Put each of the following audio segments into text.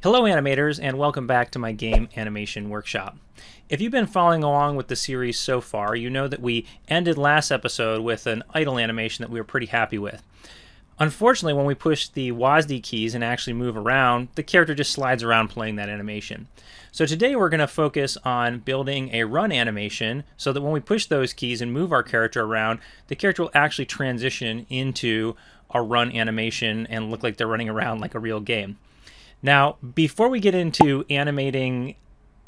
Hello animators, and welcome back to my game animation workshop. If you've been following along with the series so far, you know that we ended last episode with an idle animation that we were pretty happy with. Unfortunately, when we push the WASD keys and actually move around, the character just slides around playing that animation. So today we're going to focus on building a run animation so that when we push those keys and move our character around, the character will actually transition into a run animation and look like they're running around like a real game. Now, before we get into animating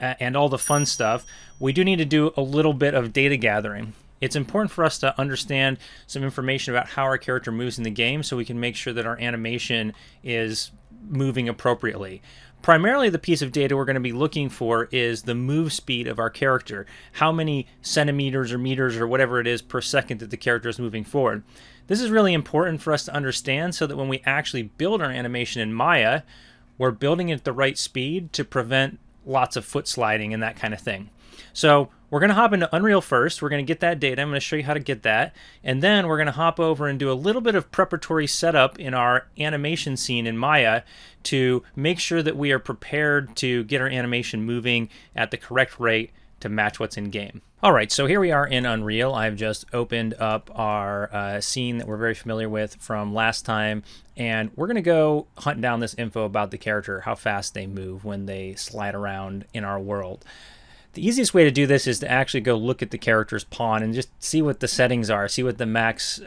and all the fun stuff, we do need to do a little bit of data gathering. It's important for us to understand some information about how our character moves in the game so we can make sure that our animation is moving appropriately. Primarily, the piece of data we're going to be looking for is the move speed of our character. How many centimeters or meters or whatever it is per second that the character is moving forward. This is really important for us to understand so that when we actually build our animation in Maya, we're building it at the right speed to prevent lots of foot sliding and that kind of thing. So we're going to hop into Unreal first. We're going to get that data. I'm going to show you how to get that. And then we're going to hop over and do a little bit of preparatory setup in our animation scene in Maya to make sure that we are prepared to get our animation moving at the correct rate to match what's in game. All right, so here we are in Unreal. I've just opened up our scene that we're very familiar with from last time, and we're gonna go hunt down this info about the character, how fast they move when they slide around in our world. The easiest way to do this is to actually go look at the character's pawn and just see what the settings are, see what the max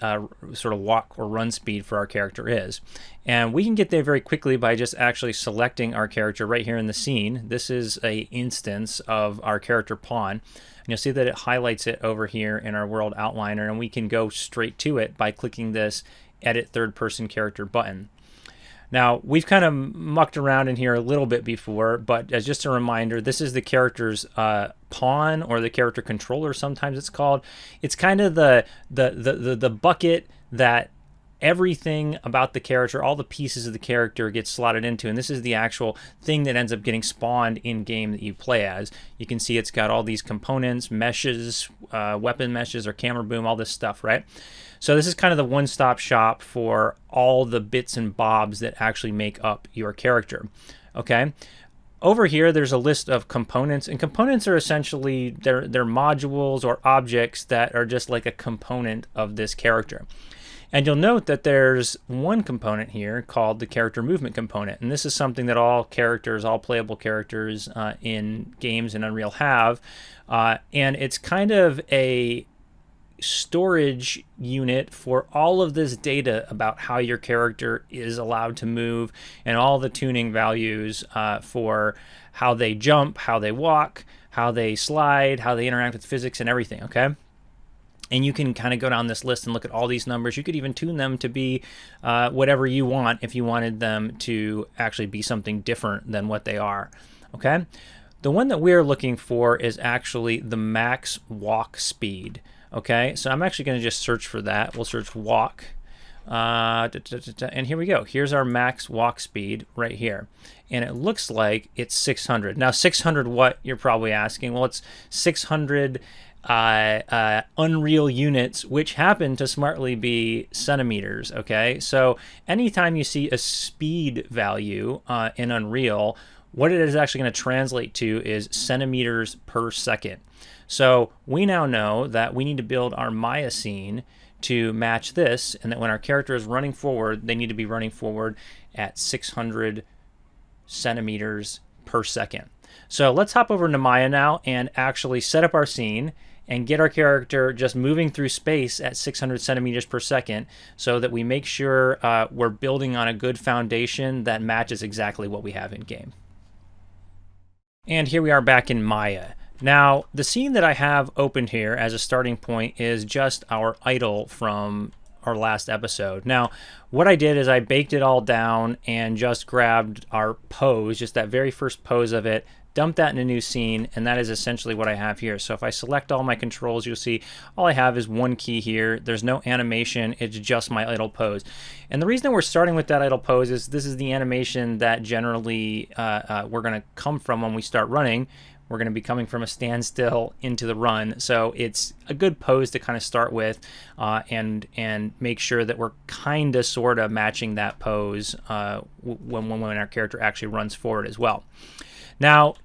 sort of walk or run speed for our character is. And we can get there very quickly by just actually selecting our character right here in the scene. This is an instance of our character pawn. And you'll see that it highlights it over here in our world outliner, and we can go straight to it by clicking this Edit Third Person Character button. Now, we've kind of mucked around in here a little bit before, but as just a reminder, this is the character's pawn, or the character controller, sometimes it's called. It's kind of the bucket that everything about the character, all the pieces of the character get slotted into, and this is the actual thing that ends up getting spawned in game that you play as. You can see it's got all these components, meshes, weapon meshes or camera boom, all this stuff, right? So this is kind of the one-stop shop for all the bits and bobs that actually make up your character, okay? Over here, there's a list of components, and components are essentially, they're modules or objects that are just like a component of this character. And you'll note that there's one component here called the character movement component. And this is something that all characters, all playable characters in games in Unreal have. And it's kind of a storage unit for all of this data about how your character is allowed to move and all the tuning values for how they jump, how they walk, how they slide, how they interact with physics and everything, okay? And you can kind of go down this list and look at all these numbers. You could even tune them to be whatever you want if you wanted them to actually be something different than what they are, okay? The one that we're looking for is actually the max walk speed, okay? So I'm actually going to just search for that. We'll search walk. And here we go. Here's our max walk speed right here. And it looks like it's 600. Now 600 what, you're probably asking? Well, it's 600 Unreal units, which happen to smartly be centimeters, okay? So anytime you see a speed value in Unreal, what it is actually going to translate to is centimeters per second. So we now know that we need to build our Maya scene to match this, and that when our character is running forward, they need to be running forward at 600 centimeters per second. So let's hop over into Maya now and actually set up our scene and get our character just moving through space at 600 centimeters per second so that we make sure we're building on a good foundation that matches exactly what we have in game. And here we are back in Maya. Now, the scene that I have opened here as a starting point is just our idle from our last episode. Now, what I did is I baked it all down and just grabbed our pose, just that very first pose of it, dumped that in a new scene, and that is essentially what I have here. So if I select all my controls, you'll see all I have is one key here. There's no animation, it's just my idle pose. And the reason that we're starting with that idle pose is this is the animation that generally we're gonna come from when we start running. we're going to be coming from a standstill into the run. So it's a good pose to kind of start with and make sure that we're kind of sort of matching that pose when our character actually runs forward as well. Now,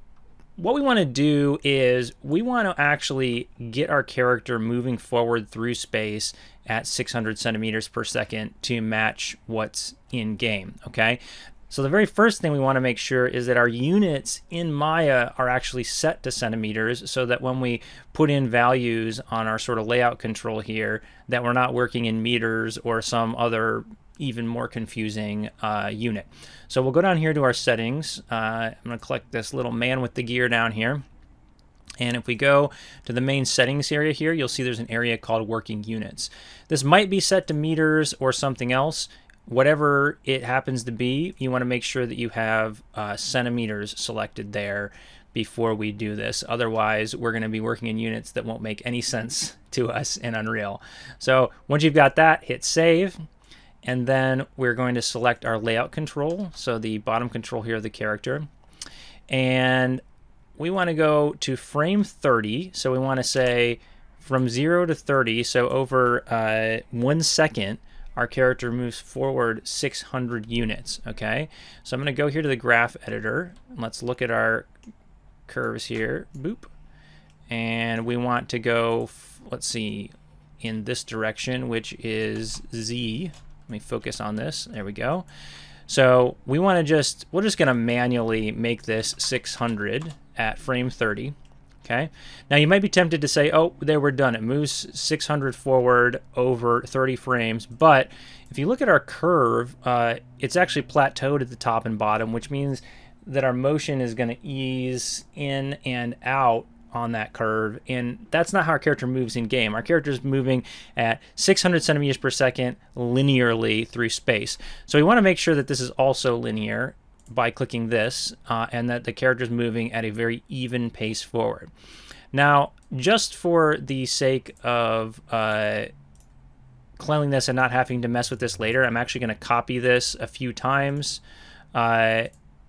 what we want to do is we want to actually get our character moving forward through space at 600 centimeters per second to match what's in game, okay? So the very first thing we want to make sure is that our units in Maya are actually set to centimeters, so that when we put in values on our sort of layout control here, that we're not working in meters or some other even more confusing unit. So we'll go down here to our settings. I'm going to click this little man with the gear down here. And if we go to the main settings area here, you'll see there's an area called working units. This might be set to meters or something else. Whatever it happens to be, you want to make sure that you have centimeters selected there before we do this. Otherwise, we're going to be working in units that won't make any sense to us in Unreal. So once you've got that, hit save. And then we're going to select our layout control, so the bottom control here of the character. And we want to go to frame 30. So we want to say from 0 to 30, so over 1 second, our character moves forward 600 units, okay? So I'm going to go here to the graph editor. And let's look at our curves here. Boop. And we want to go, let's see, in this direction, which is Z. Let me focus on this. There we go. So we want to we're just going to manually make this 600 at frame 30. Okay. Now you might be tempted to say, oh, there, we're done. It moves 600 forward over 30 frames. But if you look at our curve, it's actually plateaued at the top and bottom, which means that our motion is going to ease in and out on that curve, and that's not how our character moves in game. Our character is moving at 600 centimeters per second linearly through space. So we want to make sure that this is also linear by clicking this, and that the character is moving at a very even pace forward. Now, just for the sake of cleanliness and not having to mess with this later, I'm actually going to copy this a few times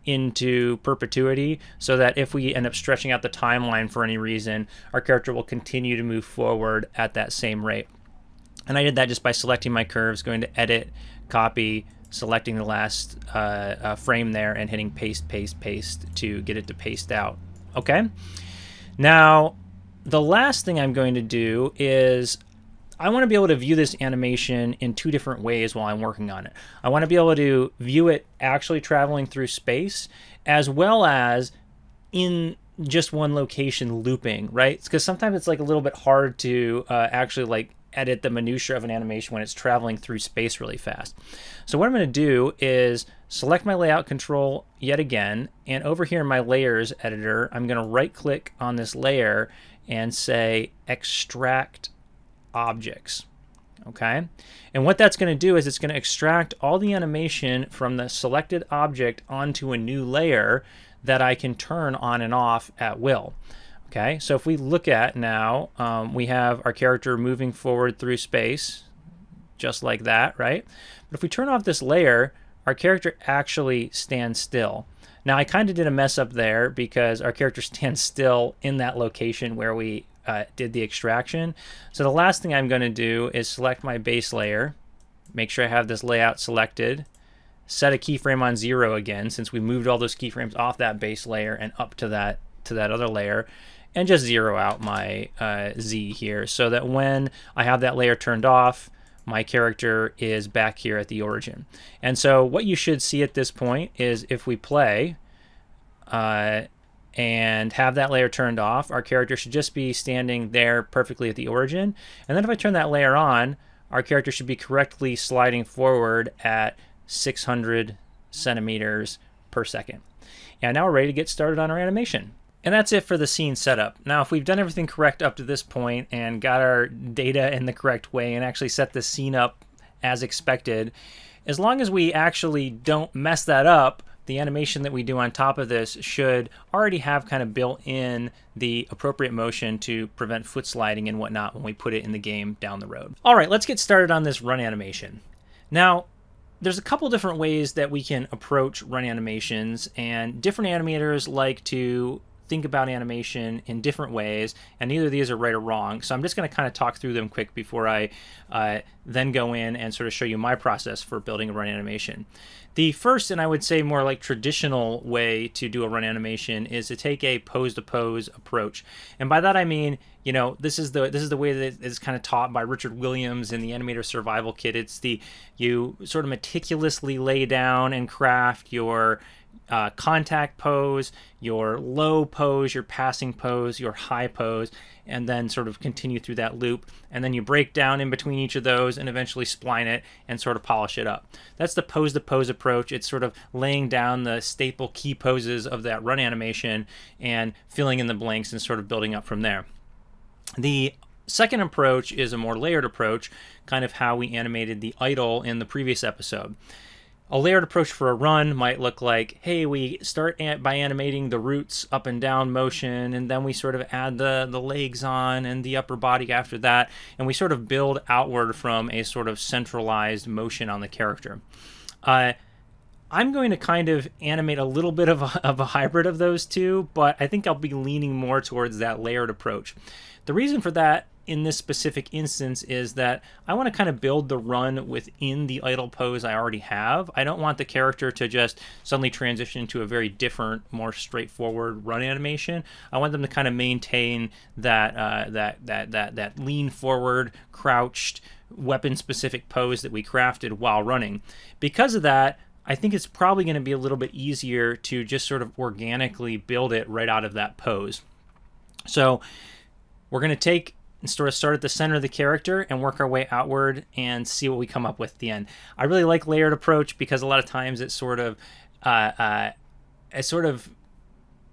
into perpetuity, so that if we end up stretching out the timeline for any reason, our character will continue to move forward at that same rate. And I did that just by selecting my curves, going to edit, copy, selecting the last frame there, and hitting paste, paste, paste to get it to paste out. Okay? Now, the last thing I'm going to do is I want to be able to view this animation in two different ways while I'm working on it. I want to be able to view it actually traveling through space, as well as in just one location looping, right? Because sometimes it's like a little bit hard to actually like edit the minutia of an animation when it's traveling through space really fast. So what I'm going to do is select my layout control yet again, and over here in my layers editor, I'm going to right click on this layer and say extract objects. Okay, and what that's going to do is it's going to extract all the animation from the selected object onto a new layer that I can turn on and off at will. Okay, so if we look at now, we have our character moving forward through space just like that, right? But if we turn off this layer, our character actually stands still. Now I kind of did a mess up there because our character stands still in that location where we did the extraction. So the last thing I'm going to do is select my base layer, make sure I have this layout selected, set a keyframe on 0 again, since we moved all those keyframes off that base layer and up to that other layer, and just 0 out my Z here, so that when I have that layer turned off, my character is back here at the origin. And so what you should see at this point is if we play and have that layer turned off, our character should just be standing there perfectly at the origin. And then if I turn that layer on, our character should be correctly sliding forward at 600 centimeters per second. And now we're ready to get started on our animation. And that's it for the scene setup. Now, if we've done everything correct up to this point and got our data in the correct way and actually set the scene up as expected, as long as we actually don't mess that up, the animation that we do on top of this should already have kind of built in the appropriate motion to prevent foot sliding and whatnot when we put it in the game down the road. All right, let's get started on this run animation. Now, there's a couple different ways that we can approach run animations, and different animators like to think about animation in different ways, and neither of these are right or wrong. So I'm just going to kind of talk through them quick before I then go in and sort of show you my process for building a run animation. The first, and I would say more like traditional way to do a run animation, is to take a pose-to-pose approach. And by that I mean, you know, this is the way that it's kind of taught by Richard Williams in the Animator Survival Kit. It's you sort of meticulously lay down and craft your contact pose, your low pose, your passing pose, your high pose, and then sort of continue through that loop. And then you break down in between each of those and eventually spline it and sort of polish it up. That's the pose-to-pose approach. It's sort of laying down the staple key poses of that run animation and filling in the blanks and sort of building up from there. The second approach is a more layered approach, kind of how we animated the idol in the previous episode. A layered approach for a run might look like, hey, we start by animating the roots up and down motion, and then we sort of add the legs on and the upper body after that, and we sort of build outward from a sort of centralized motion on the character. I'm going to kind of animate a little bit of a hybrid of those two, but I think I'll be leaning more towards that layered approach. The reason for that in this specific instance is that I want to kind of build the run within the idle pose I already have. I don't want the character to just suddenly transition to a very different, more straightforward run animation. I want them to kind of maintain that lean forward, crouched, weapon-specific pose that we crafted while running. Because of that, I think it's probably going to be a little bit easier to just sort of organically build it right out of that pose. So we're going to take and sort of start at the center of the character and work our way outward and see what we come up with at the end. I really like layered approach because a lot of times it sort of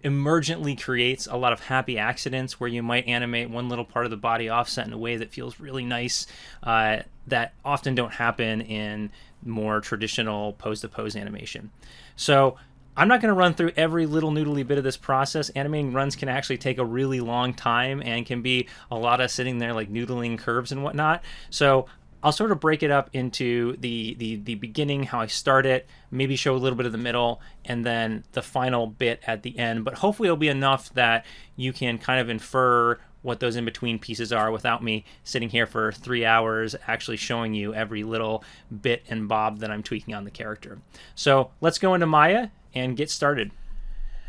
emergently creates a lot of happy accidents where you might animate one little part of the body offset in a way that feels really nice, that often don't happen in more traditional pose-to-pose animation. So I'm not going to run through every little noodly bit of this process. Animating runs can actually take a really long time and can be a lot of sitting there like noodling curves and whatnot. So I'll sort of break it up into the beginning, how I start it, maybe show a little bit of the middle, and then the final bit at the end. But hopefully it'll be enough that you can kind of infer what those in-between pieces are without me sitting here for 3 hours actually showing you every little bit and bob that I'm tweaking on the character. So let's go into Maya and get started.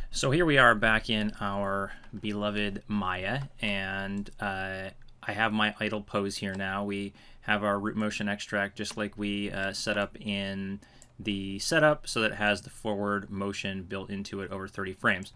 So here we are back in our beloved Maya, and I have my idle pose here now. We have our root motion extract just like we set up in the setup, so that it has the forward motion built into it over 30 frames.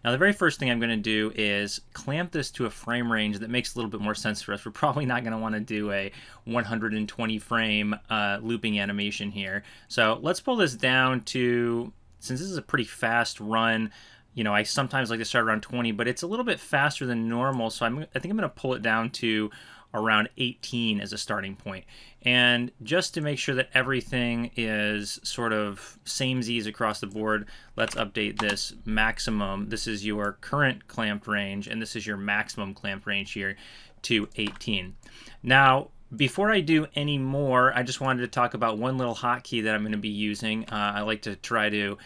Now the very first thing I'm going to do is clamp this to a frame range that makes a little bit more sense for us. We're probably not going to want to do a 120 frame looping animation here. So let's pull this down to, since this is a pretty fast run, you know, I sometimes like to start around 20, but it's a little bit faster than normal, so I think I'm going to pull it down to around 18 as a starting point. And just to make sure that everything is sort of samesies across the board, let's update this maximum. This is your current clamped range, and this is your maximum clamped range here to 18. Now, before I do any more, I just wanted to talk about one little hotkey that I'm going to be using. I like to try to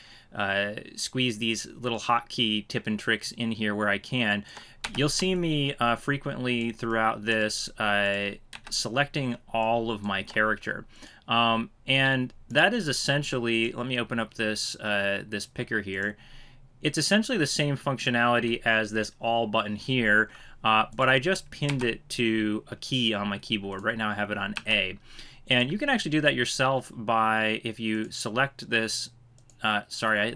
squeeze these little hotkey tip and tricks in here where I can. You'll see me frequently throughout this selecting all of my character. And that is essentially, let me open up this, this picker here. It's essentially the same functionality as this all button here, but I just pinned it to a key on my keyboard. Right now I have it on A. And you can actually do that yourself by, if you select this, sorry,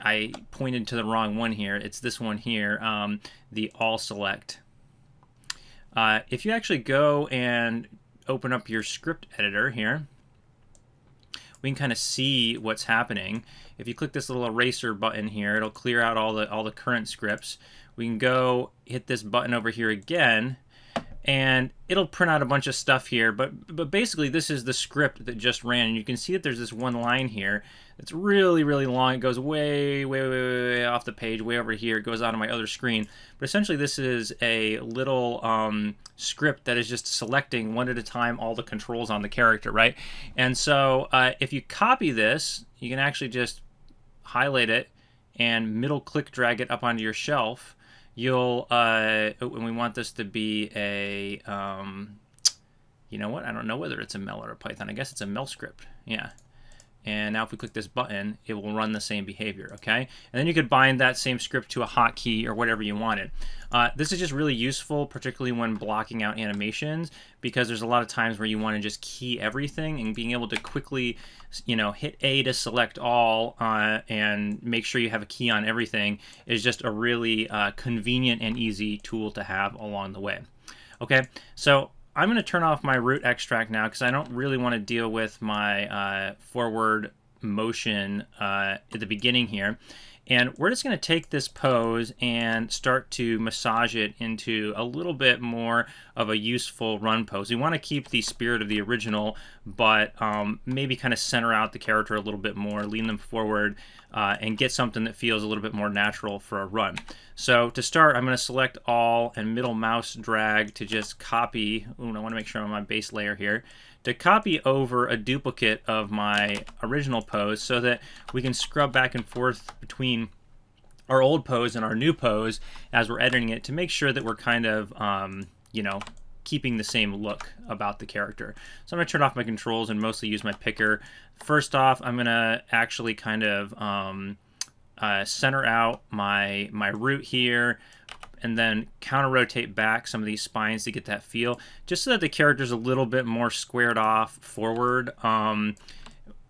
I pointed to the wrong one here. It's this one here, the all select. If you actually go and open up your script editor here, we can kind of see what's happening. If you click this little eraser button here, it'll clear out all the current scripts. We can go hit this button over here again, and it'll print out a bunch of stuff here, but basically this is the script that just ran, and you can see that there's this one line here that's really, really long. It goes way off the page, way over here. It goes out on my other screen. But essentially this is a little script that is just selecting one at a time all the controls on the character, right? And so if you copy this, you can actually just highlight it and middle click drag it up onto your shelf, you'll, and we want this to be a, you know what, I don't know whether it's a Mel or a Python. I guess it's a Mel script, yeah. And now if we click this button, it will run the same behavior, okay? And then you could bind that same script to a hotkey or whatever you wanted. This is just really useful, particularly when blocking out animations, because there's a lot of times where you want to just key everything, and being able to quickly, you know, hit A to select all and make sure you have a key on everything is just a really convenient and easy tool to have along the way. Okay, so I'm going to turn off my root extract now because I don't really want to deal with my forward motion at the beginning here. And we're just going to take this pose and start to massage it into a little bit more of a useful run pose. We want to keep the spirit of the original, but maybe kind of center out the character a little bit more, lean them forward, and get something that feels a little bit more natural for a run. So to start, I'm going to select all and middle mouse drag to just copy. Ooh, I want to make sure I'm on my base layer here. To copy over a duplicate of my original pose so that we can scrub back and forth between our old pose and our new pose as we're editing it to make sure that we're kind of, you know, keeping the same look about the character. So I'm going to turn off my controls and mostly use my picker. First off, I'm going to actually kind of center out my root here, and then counter rotate back some of these spines to get that feel, just so that the character's a little bit more squared off forward in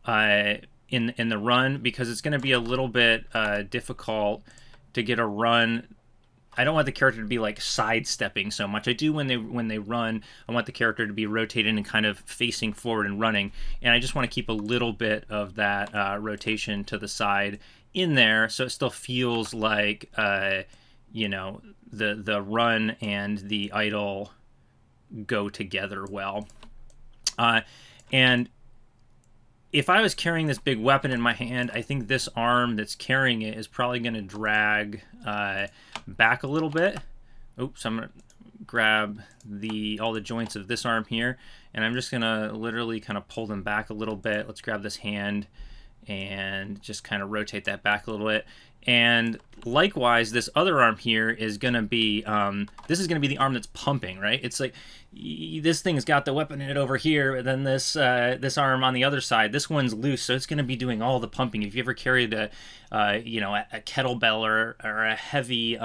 the run, because it's going to be a little bit difficult to get a run. I don't want the character to be like sidestepping so much. I do when they run. I want the character to be rotated and kind of facing forward and running, and I just want to keep a little bit of that rotation to the side in there, so it still feels like you know, the run and the idle go together well. And if I was carrying this big weapon in my hand, I think this arm that's carrying it is probably going to drag back a little bit. Oops, I'm going to grab all the joints of this arm here, and I'm just going to literally kind of pull them back a little bit. Let's grab this hand and just kind of rotate that back a little bit. And likewise, this other arm here is going to be, this is going to be the arm that's pumping, right? It's like this thing's got the weapon in it over here, and then this arm on the other side, this one's loose, so it's going to be doing all the pumping. If you ever carried you know, a kettlebell or a heavy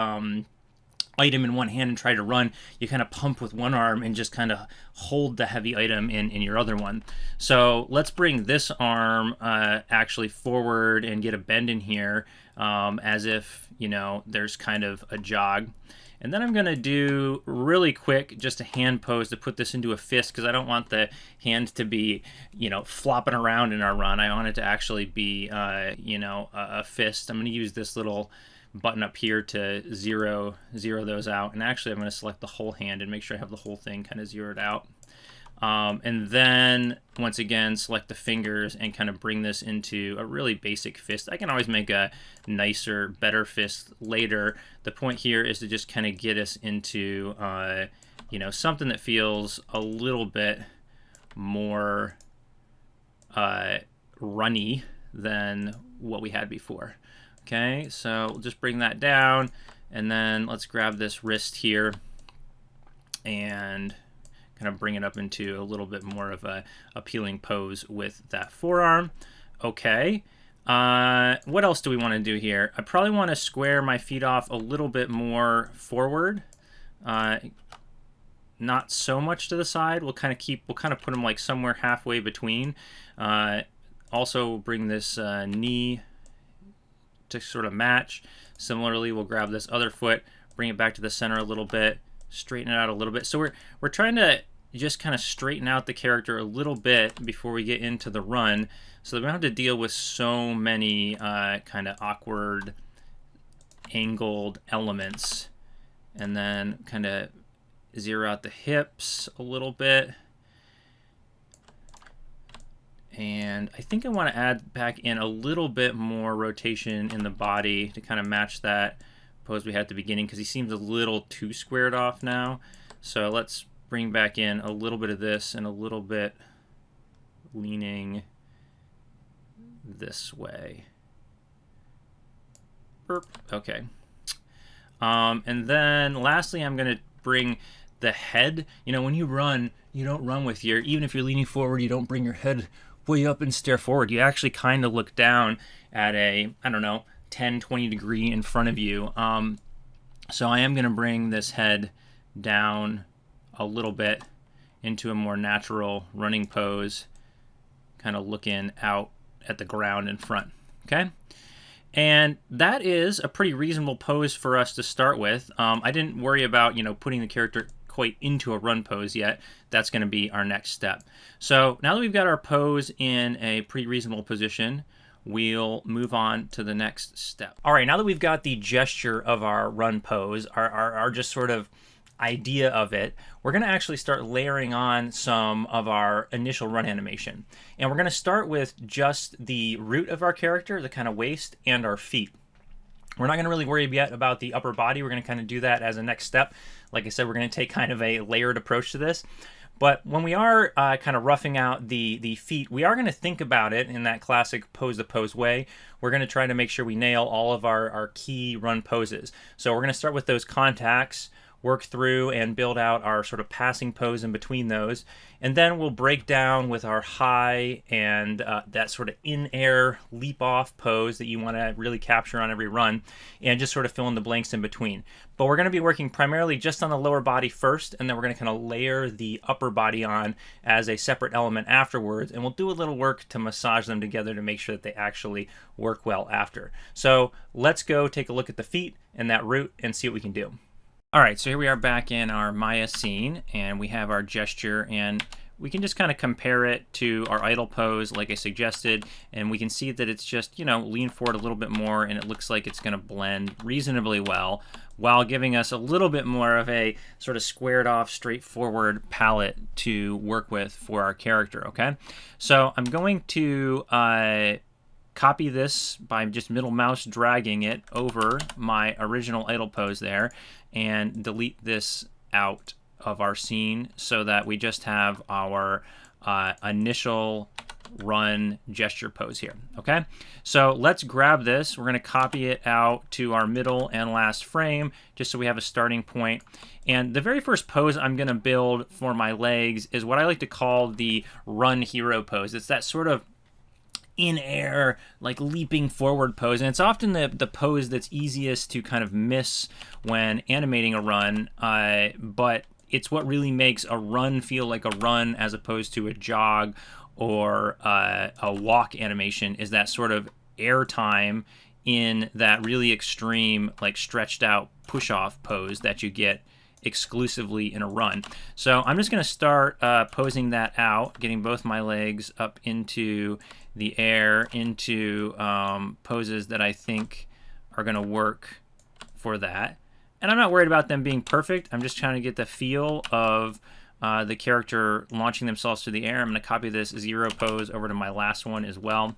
item in one hand and try to run, you kind of pump with one arm and just kind of hold the heavy item in your other one. So let's bring this arm actually forward and get a bend in here, as if, you know, there's kind of a jog. And then I'm going to do really quick just a hand pose to put this into a fist, because I don't want the hand to be, you know, flopping around in our run. I want it to actually be, you know, a fist. I'm going to use this little button up here to zero those out, and actually I'm going to select the whole hand and make sure I have the whole thing kind of zeroed out, and then once again select the fingers and kind of bring this into a really basic fist. I can always make a nicer, better fist later. The point here is to just kind of get us into you know, something that feels a little bit more runny than what we had before. Okay, so we'll just bring that down, and then let's grab this wrist here and kind of bring it up into a little bit more of a appealing pose with that forearm. Okay, what else do we want to do here? I probably want to square my feet off a little bit more forward, not so much to the side. We'll kind of put them like somewhere halfway between. Also bring this knee to sort of match. Similarly, we'll grab this other foot, bring it back to the center a little bit, straighten it out a little bit. So we're trying to just kind of straighten out the character a little bit before we get into the run, so that we don't have to deal with so many kind of awkward angled elements. And then kind of zero out the hips a little bit. And I think I want to add back in a little bit more rotation in the body to kind of match that pose we had at the beginning, because he seems a little too squared off now. So let's bring back in a little bit of this and a little bit leaning this way. Burp. Okay. And then lastly, I'm going to bring the head. You know, when you run, you don't run with your, even if you're leaning forward, you don't bring your head way up and stare forward. You actually kind of look down at a, I don't know, 10, 20 degree in front of you. So I am going to bring this head down a little bit into a more natural running pose, kind of looking out at the ground in front. Okay? And that is a pretty reasonable pose for us to start with. I didn't worry about, you know, putting the character quite into a run pose yet. That's going to be our next step. So now that we've got our pose in a pretty reasonable position, we'll move on to the next step. All right, now that we've got the gesture of our run pose, our just sort of idea of it, we're going to actually start layering on some of our initial run animation. And we're going to start with just the root of our character, the kind of waist, and our feet. We're not going to really worry yet about the upper body. We're going to kind of do that as a next step. Like I said, we're going to take kind of a layered approach to this. But when we are kind of roughing out the feet, we are going to think about it in that classic pose-to-pose way. We're going to try to make sure we nail all of our key run poses. So we're going to start with those contacts, work through and build out our sort of passing pose in between those. And then we'll break down with our high and that sort of in-air leap-off pose that you want to really capture on every run, and just sort of fill in the blanks in between. But we're going to be working primarily just on the lower body first, and then we're going to kind of layer the upper body on as a separate element afterwards, and we'll do a little work to massage them together to make sure that they actually work well after. So let's go take a look at the feet and that root and see what we can do. All right, so here we are back in our Maya scene, and we have our gesture, and we can just kind of compare it to our idle pose like I suggested, and we can see that it's just, you know, lean forward a little bit more, and it looks like it's going to blend reasonably well, while giving us a little bit more of a sort of squared off, straightforward palette to work with for our character, okay? So I'm going to copy this by just middle mouse dragging it over my original idle pose there, and delete this out of our scene so that we just have our initial run gesture pose here. Okay, so let's grab this. We're going to copy it out to our middle and last frame just so we have a starting point. And the very first pose I'm going to build for my legs is what I like to call the run hero pose. It's that sort of in air, like leaping forward pose, and it's often the pose that's easiest to kind of miss when animating a run, but it's what really makes a run feel like a run as opposed to a jog or a walk animation, is that sort of air time in that really extreme, like stretched out push off pose that you get exclusively in a run. So I'm just going to start posing that out, getting both my legs up into the air, into poses that I think are going to work for that. And I'm not worried about them being perfect. I'm just trying to get the feel of the character launching themselves through the air. I'm going to copy this 0 pose over to my last one as well.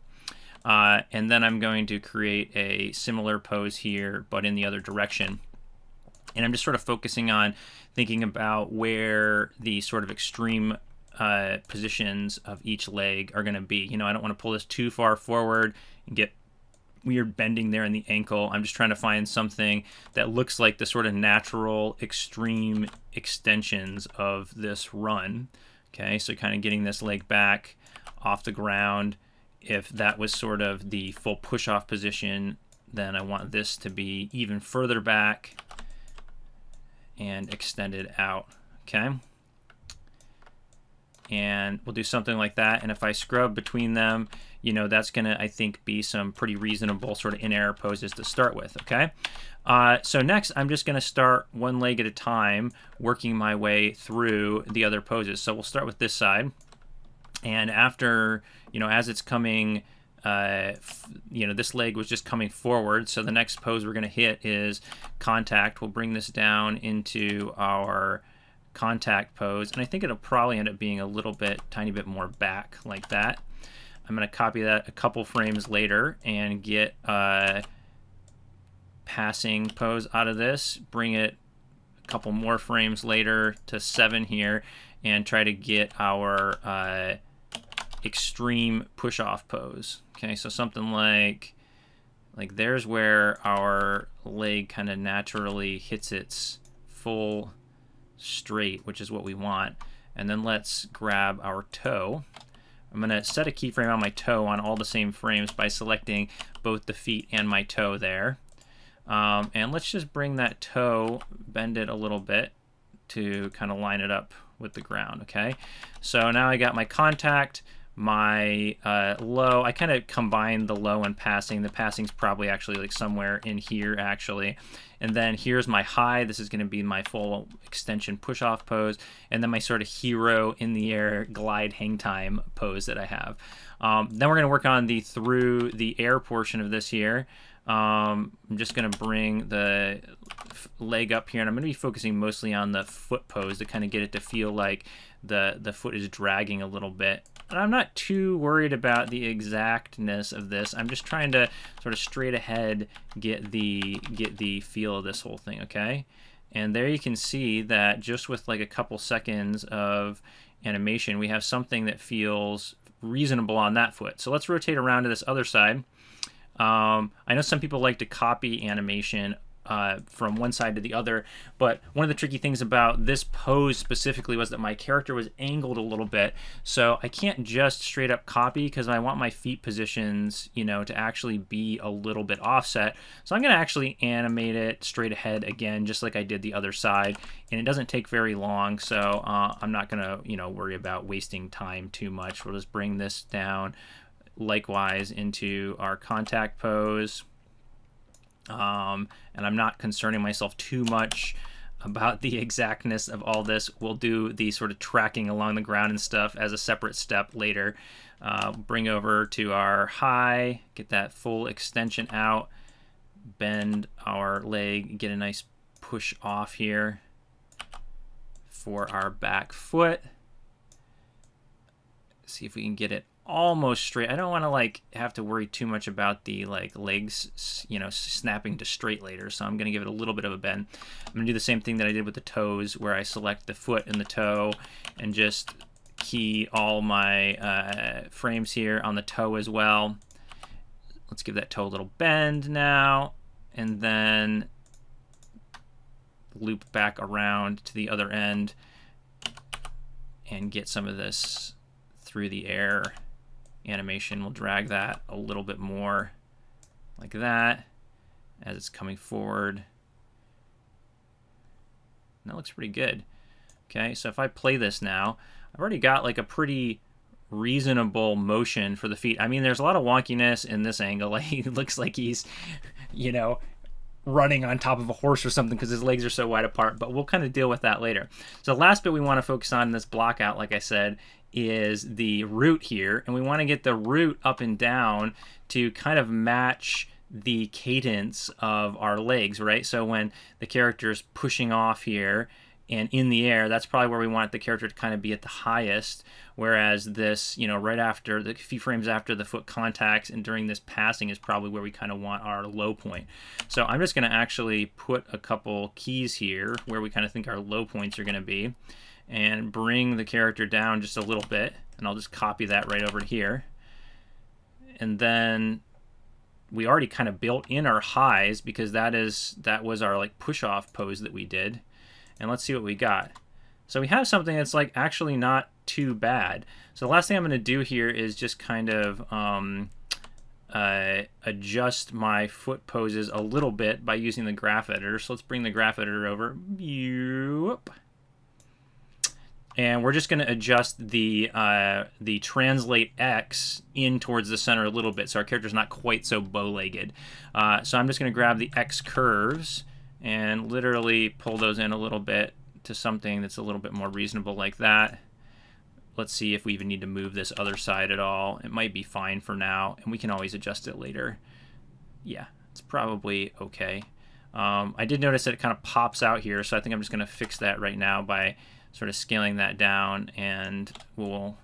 And then I'm going to create a similar pose here, but in the other direction. And I'm just sort of focusing on thinking about where the sort of extreme positions of each leg are going to be. You know, I don't want to pull this too far forward and get weird bending there in the ankle. I'm just trying to find something that looks like the sort of natural extreme extensions of this run. Okay, so kind of getting this leg back off the ground. If that was sort of the full push-off position, then I want this to be even further back and extended out. Okay, and we'll do something like that. And if I scrub between them, you know, that's gonna, I think, be some pretty reasonable sort of in-air poses to start with. Okay, so next I'm just gonna start one leg at a time, working my way through the other poses. So we'll start with this side, and after, you know, as it's coming, you know, this leg was just coming forward, so the next pose we're going to hit is contact. We'll bring this down into our contact pose, and I think it'll probably end up being a little bit, tiny bit more back like that. I'm going to copy that a couple frames later and get a passing pose out of this, bring it a couple more frames later to 7 here, and try to get our extreme push-off pose. Okay, so something like Like there's where our leg kind of naturally hits its full straight, which is what we want. And then let's grab our toe. I'm going to set a keyframe on my toe on all the same frames by selecting both the feet and my toe there. And let's just bring that toe, bend it a little bit to kind of line it up with the ground, okay? So now I got my contact, my low. I kind of combined the low and passing. The passing's probably actually like somewhere in here actually. And then here's my high. This is going to be my full extension push-off pose. And then my sort of hero in the air glide hang time pose that I have. Then we're going to work on the through the air portion of this here. I'm just going to bring the leg up here, and I'm going to be focusing mostly on the foot pose to kind of get it to feel like the foot is dragging a little bit. And I'm not too worried about the exactness of this. I'm just trying to sort of straight ahead get the feel of this whole thing, okay? And there you can see that just with like a couple seconds of animation, we have something that feels reasonable on that foot. So let's rotate around to this other side. I know some people like to copy animation from one side to the other, but one of the tricky things about this pose specifically was that my character was angled a little bit, so I can't just straight up copy because I want my feet positions, you know, to actually be a little bit offset. So I'm going to actually animate it straight ahead again, just like I did the other side, and it doesn't take very long, so I'm not going to, you know, worry about wasting time too much. We'll just bring this down likewise into our contact pose. And I'm not concerning myself too much about the exactness of all this. We'll do the sort of tracking along the ground and stuff as a separate step later. Bring over to our high, get that full extension out, bend our leg, get a nice push off here for our back foot. See if we can get it almost straight. I don't want to like have to worry too much about the like legs, you know, snapping to straight later, so I'm going to give it a little bit of a bend. I'm going to do the same thing that I did with the toes, where I select the foot and the toe and just key all my frames here on the toe as well. Let's give that toe a little bend now, and then loop back around to the other end and get some of this through the air animation. We'll drag that a little bit more like that as it's coming forward. And that looks pretty good. Okay, so if I play this now, I've already got like a pretty reasonable motion for the feet. I mean, there's a lot of wonkiness in this angle. Like, it looks like he's, you know, running on top of a horse or something because his legs are so wide apart, but we'll kind of deal with that later. So the last bit we want to focus on in this block out, like I said, is the root here, and we want to get the root up and down to kind of match the cadence of our legs, right? So when the character is pushing off here and in the air, that's probably where we want the character to kind of be at the highest, whereas this, you know, right after, the few frames after the foot contacts and during this passing is probably where we kind of want our low point. So I'm just going to actually put a couple keys here where we kind of think our low points are going to be, and bring the character down just a little bit, and I'll just copy that right over here. And then we already kind of built in our highs because that was our like push-off pose that we did. And let's see what we got. So we have something that's like actually not too bad. So the last thing I'm going to do here is just kind of adjust my foot poses a little bit by using the graph editor. So let's bring the graph editor over. And we're just going to adjust the translate X in towards the center a little bit, so our character's not quite so bow-legged. So I'm just going to grab the X curves and literally pull those in a little bit to something that's a little bit more reasonable like that. Let's see if we even need to move this other side at all. It might be fine for now, and we can always adjust it later. Yeah, it's probably okay. I did notice that it kind of pops out here, so I think I'm just going to fix that right now by sort of scaling that down, and we'll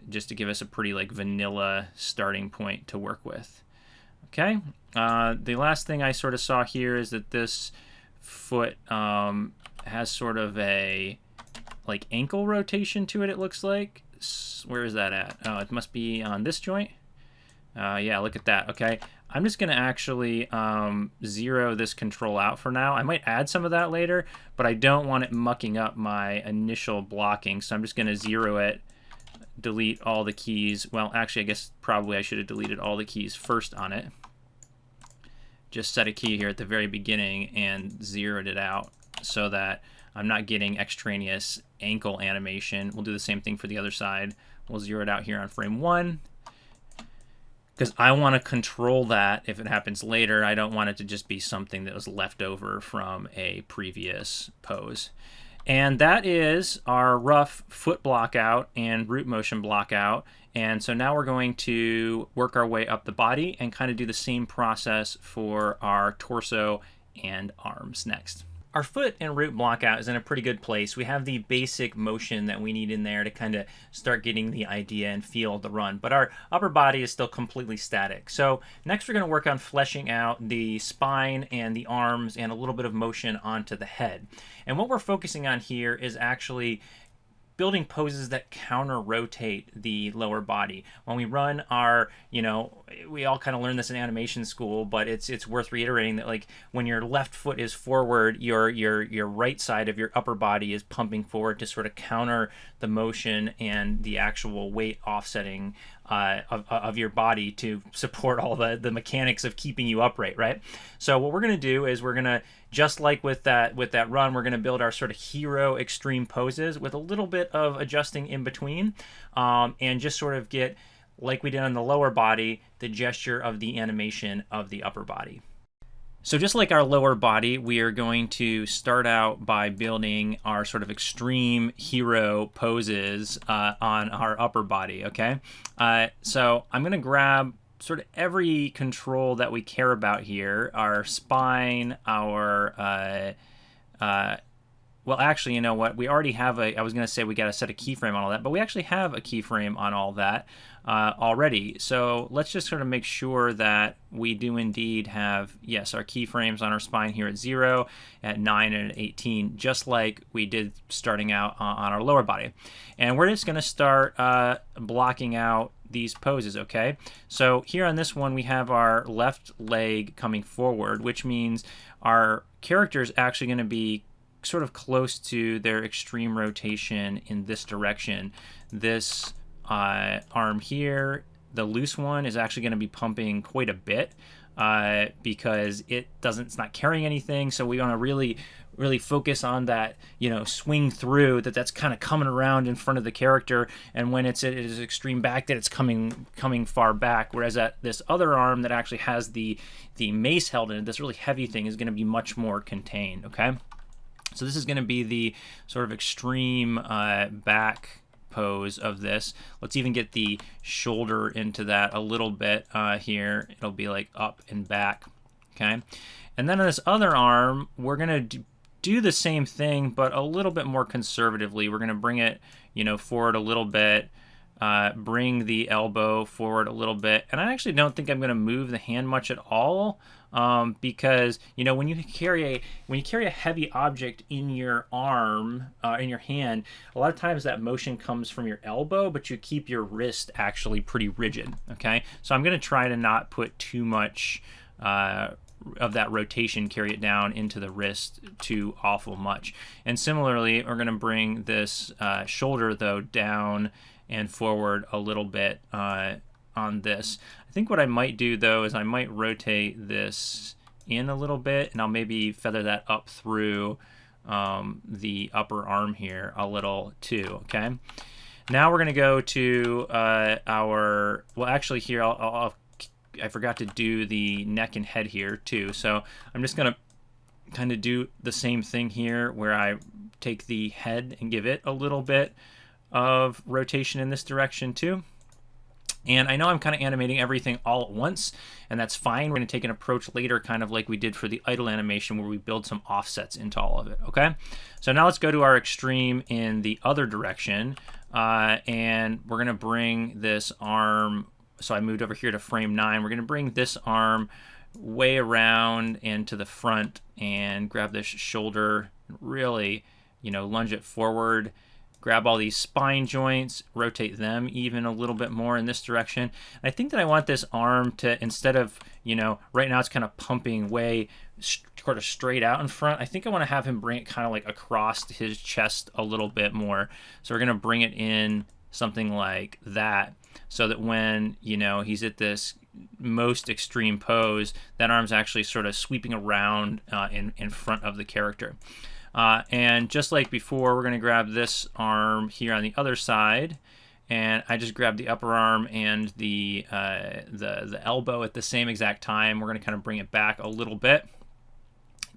just to give us a pretty like vanilla starting point to work with. Okay, the last thing I sort of saw here is that this foot has sort of a like ankle rotation to it, it looks like. Where is that at? Oh, it must be on this joint. Yeah, look at that. Okay, I'm just going to actually zero this control out for now. I might add some of that later, but I don't want it mucking up my initial blocking, so I'm just going to zero it, delete all the keys. Well, actually, I guess probably I should have deleted all the keys first on it. Just set a key here at the very beginning and zeroed it out so that I'm not getting extraneous ankle animation. We'll do the same thing for the other side. We'll zero it out here on frame 1. Because I want to control that if it happens later. I don't want it to just be something that was left over from a previous pose. And that is our rough foot block out and root motion block out. And so now we're going to work our way up the body and kind of do the same process for our torso and arms next. Our foot and root block out is in a pretty good place. We have the basic motion that we need in there to kind of start getting the idea and feel of the run, but our upper body is still completely static. So next we're going to work on fleshing out the spine and the arms and a little bit of motion onto the head. And what we're focusing on here is actually building poses that counter rotate the lower body. When we run our, we all kind of learn this in animation school, but it's worth reiterating that, like, when your left foot is forward, your right side of your upper body is pumping forward to sort of counter the motion and the actual weight offsetting of your body to support all the mechanics of keeping you upright, right? So what we're going to do is we're going to, just like with that run, we're going to build our sort of hero extreme poses with a little bit of adjusting in between, and just sort of get, like we did on the lower body, the gesture of the animation of the upper body. So just like our lower body, we are going to start out by building our sort of extreme hero poses on our upper body, okay? So I'm going to grab sort of every control that we care about here, our spine, our, well, actually, you know what? We already have I was going to say we got to set a keyframe on all that, but we actually have a keyframe on all that already. So let's just sort of make sure that we do indeed have, yes, our keyframes on our spine here at 0, at 9, and at 18, just like we did starting out on our lower body. And we're just going to start blocking out these poses, okay? So here on this one, we have our left leg coming forward, which means our character is actually going to be sort of close to their extreme rotation in this direction. This arm here, the loose one, is actually going to be pumping quite a bit because it's not carrying anything. So we want to really focus on that, swing through, that's kind of coming around in front of the character, and when it's at its extreme back, that it's coming far back. Whereas at this other arm that actually has the mace held in it, this really heavy thing is going to be much more contained, okay? So this is going to be the sort of extreme back pose of this. Let's even get the shoulder into that a little bit here. It'll be like up and back, okay? And then on this other arm, we're going to do the same thing, but a little bit more conservatively. We're going to bring it, forward a little bit, bring the elbow forward a little bit. And I actually don't think I'm going to move the hand much at all, because when you carry a heavy object in your arm, in your hand, a lot of times that motion comes from your elbow, but you keep your wrist actually pretty rigid. Okay, so I'm going to try to not put too much of that rotation, carry it down into the wrist too awful much. And similarly, we're going to bring this shoulder though down and forward a little bit on this. I think what I might do though is I might rotate this in a little bit, and I'll maybe feather that up through the upper arm here a little too, okay? Now we're going to go to our, well actually here I forgot to do the neck and head here too, so I'm just going to kind of do the same thing here where I take the head and give it a little bit of rotation in this direction too. And I know I'm kind of animating everything all at once, and that's fine. We're going to take an approach later, kind of like we did for the idle animation, where we build some offsets into all of it, okay? So now let's go to our extreme in the other direction, and we're going to bring this arm, so I moved over here to frame 9. We're going to bring this arm way around and to the front and grab this shoulder, really, lunge it forward grab all these spine joints, rotate them even a little bit more in this direction. I think that I want this arm to, instead of, right now it's kind of pumping way sort of straight out in front, I think I want to have him bring it kind of like across his chest a little bit more. So we're going to bring it in something like that, so that when, he's at this most extreme pose, that arm's actually sort of sweeping around in front of the character. And just like before, we're going to grab this arm here on the other side, and I just grabbed the upper arm and the elbow at the same exact time. We're going to kind of bring it back a little bit.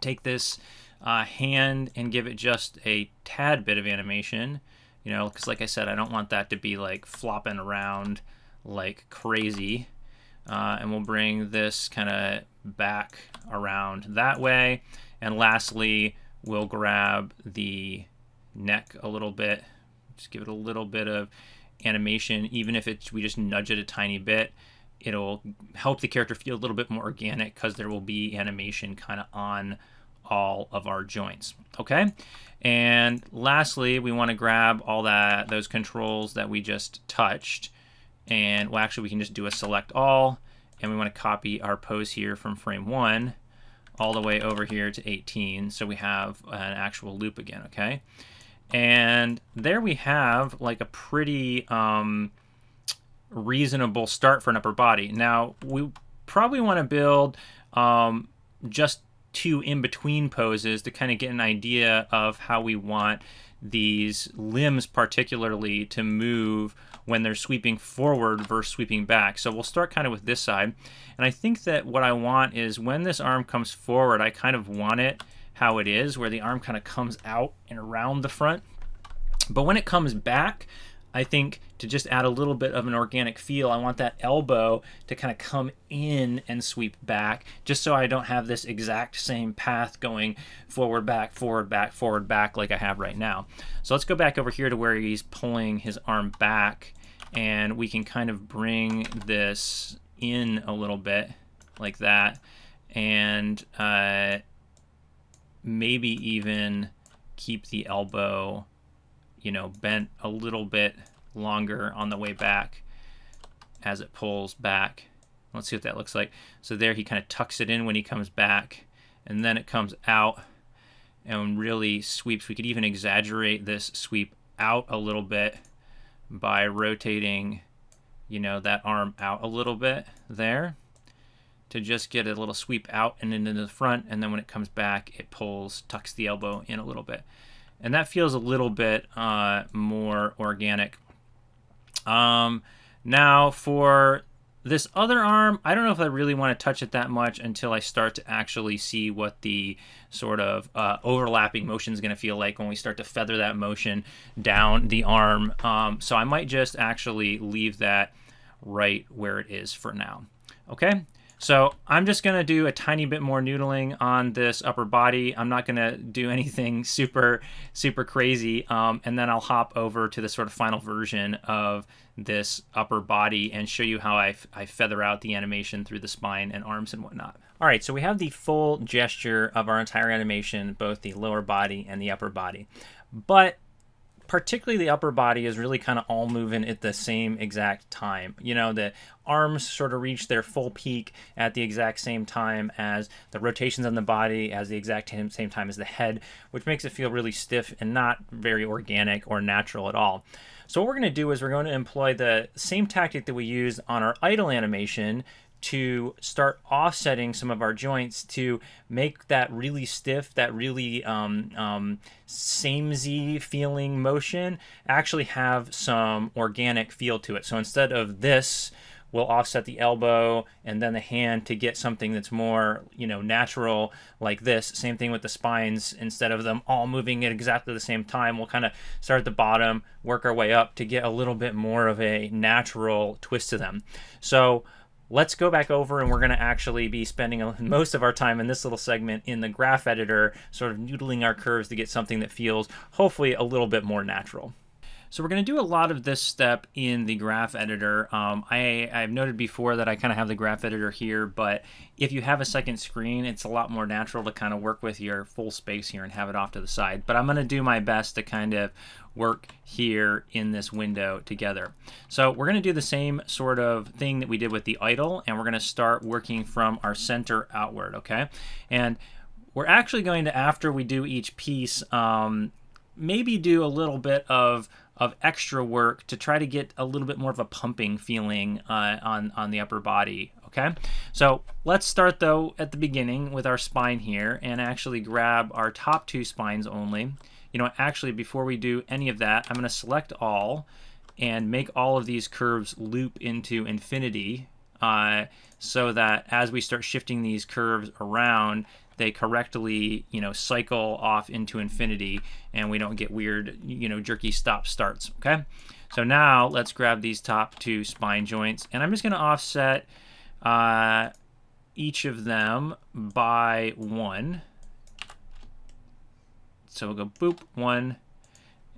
Take this hand and give it just a tad bit of animation, because like I said, I don't want that to be like flopping around like crazy. And we'll bring this kind of back around that way. And lastly, we'll grab the neck a little bit, just give it a little bit of animation. Even if we just nudge it a tiny bit, it'll help the character feel a little bit more organic, because there will be animation kind of on all of our joints. Okay, and lastly, we want to grab all those controls that we just touched, and well, actually we can just do a select all, and we want to copy our pose here from frame 1 all the way over here to 18, so we have an actual loop again. Okay, and there we have like a pretty reasonable start for an upper body. Now we probably want to build just 2 in-between poses to kind of get an idea of how we want these limbs particularly to move when they're sweeping forward versus sweeping back. So we'll start kind of with this side, and I think that what I want is when this arm comes forward, I kind of want it how it is, where the arm kind of comes out and around the front. But when it comes back, I think to just add a little bit of an organic feel, I want that elbow to kind of come in and sweep back, just so I don't have this exact same path going forward, back, forward, back, forward, back like I have right now. So let's go back over here to where he's pulling his arm back, and we can kind of bring this in a little bit like that, and maybe even keep the elbow bent a little bit longer on the way back as it pulls back. Let's see what that looks like. So there he kind of tucks it in when he comes back, and then it comes out and really sweeps. We could even exaggerate this sweep out a little bit by rotating, that arm out a little bit there to just get a little sweep out and into the front, and then when it comes back, it tucks the elbow in a little bit. And that feels a little bit more organic. Now for this other arm, I don't know if I really want to touch it that much until I start to actually see what the sort of overlapping motion is going to feel like when we start to feather that motion down the arm. So I might just actually leave that right where it is for now. Okay. So I'm just going to do a tiny bit more noodling on this upper body. I'm not going to do anything super crazy. And then I'll hop over to the sort of final version of this upper body and show you how I feather out the animation through the spine and arms and whatnot. All right, so we have the full gesture of our entire animation, both the lower body and the upper body. But particularly the upper body is really kind of all moving at the same exact time. The arms sort of reach their full peak at the exact same time as the rotations on the body, as the exact same time as the head, which makes it feel really stiff and not very organic or natural at all. So what we're going to do is we're going to employ the same tactic that we used on our idle animation to start offsetting some of our joints to make that really stiff, that really samey feeling motion actually have some organic feel to it. So instead of this, we'll offset the elbow and then the hand to get something that's more, natural like this. Same thing with the spines. Instead of them all moving at exactly the same time, we'll kind of start at the bottom, work our way up to get a little bit more of a natural twist to them. So let's go back over, and we're going to actually be spending most of our time in this little segment in the graph editor, sort of noodling our curves to get something that feels hopefully a little bit more natural. So we're going to do a lot of this step in the graph editor. I've noted before that I kind of have the graph editor here, but if you have a second screen, it's a lot more natural to kind of work with your full space here and have it off to the side. But I'm going to do my best to kind of work here in this window together. So we're going to do the same sort of thing that we did with the idle, and we're going to start working from our center outward, okay? And we're actually going to, after we do each piece, maybe do a little bit of extra work to try to get a little bit more of a pumping feeling on the upper body, okay? So let's start, though, at the beginning with our spine here and actually grab our top two spines only. You know, actually, before we do any of that, I'm going to select all and make all of these curves loop into infinity so that as we start shifting these curves around, they correctly, you know, cycle off into infinity and we don't get weird, you know, jerky stop starts, okay? So now let's grab these top two spine joints, and I'm just going to offset each of them by 1. So we'll go boop 1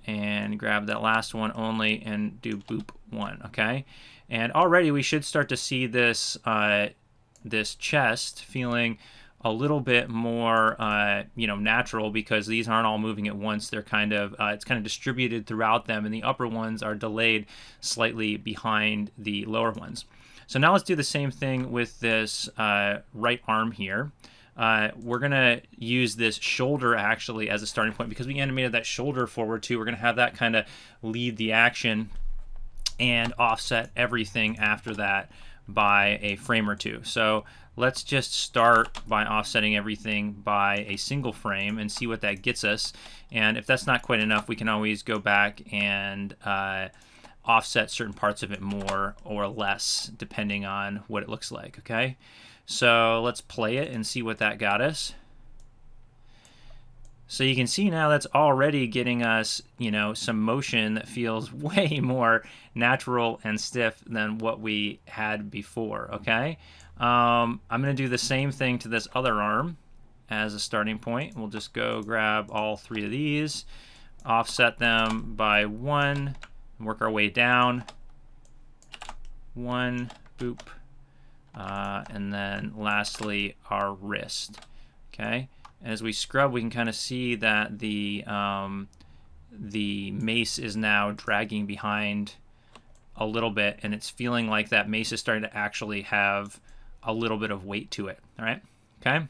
and grab that last one only and do boop 1, okay? And already we should start to see this this chest feeling a little bit more, you know, natural, because these aren't all moving at once. They're kind of, it's kind of distributed throughout them, and the upper ones are delayed slightly behind the lower ones. So now let's do the same thing with this right arm here. We're going to use this shoulder actually as a starting point because we animated that shoulder forward too. We're going to have that kind of lead the action and offset everything after that by a frame or two. So let's just start by offsetting everything by a single frame and see what that gets us. And if that's not quite enough, we can always go back and offset certain parts of it more or less depending on what it looks like, okay? So let's play it and see what that got us. So you can see now that's already getting us, you know, some motion that feels way more natural and stiff than what we had before, okay? I'm going to do the same thing to this other arm as a starting point. We'll just go grab all 3 of these, offset them by 1, and work our way down. 1, boop, and then lastly our wrist, okay? As we scrub, we can kind of see that the mace is now dragging behind a little bit, and it's feeling like that mace is starting to actually have a little bit of weight to it, all right? Okay?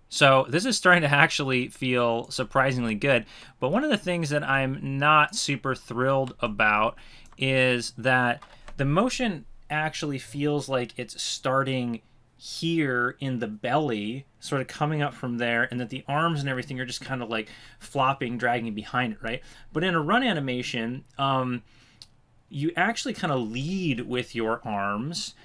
So this is starting to actually feel surprisingly good, but one of the things that I'm not super thrilled about is that the motion actually feels like it's starting here in the belly, sort of coming up from there, and that the arms and everything are just kind of like flopping, dragging behind it, right? But in a run animation, you actually kind of lead with your arms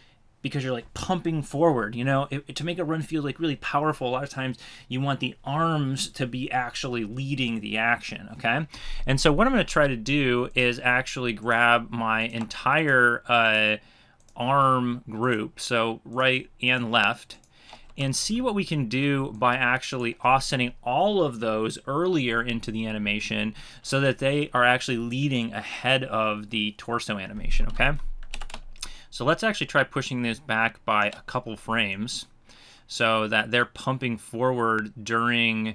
because you're like pumping forward, you know? To make a run feel like really powerful, a lot of times you want the arms to be actually leading the action, okay? And so what I'm going to try to do is actually grab my entire arm group, so right and left, and see what we can do by actually offsetting all of those earlier into the animation so that they are actually leading ahead of the torso animation, okay? So let's actually try pushing this back by a couple frames so that they're pumping forward during,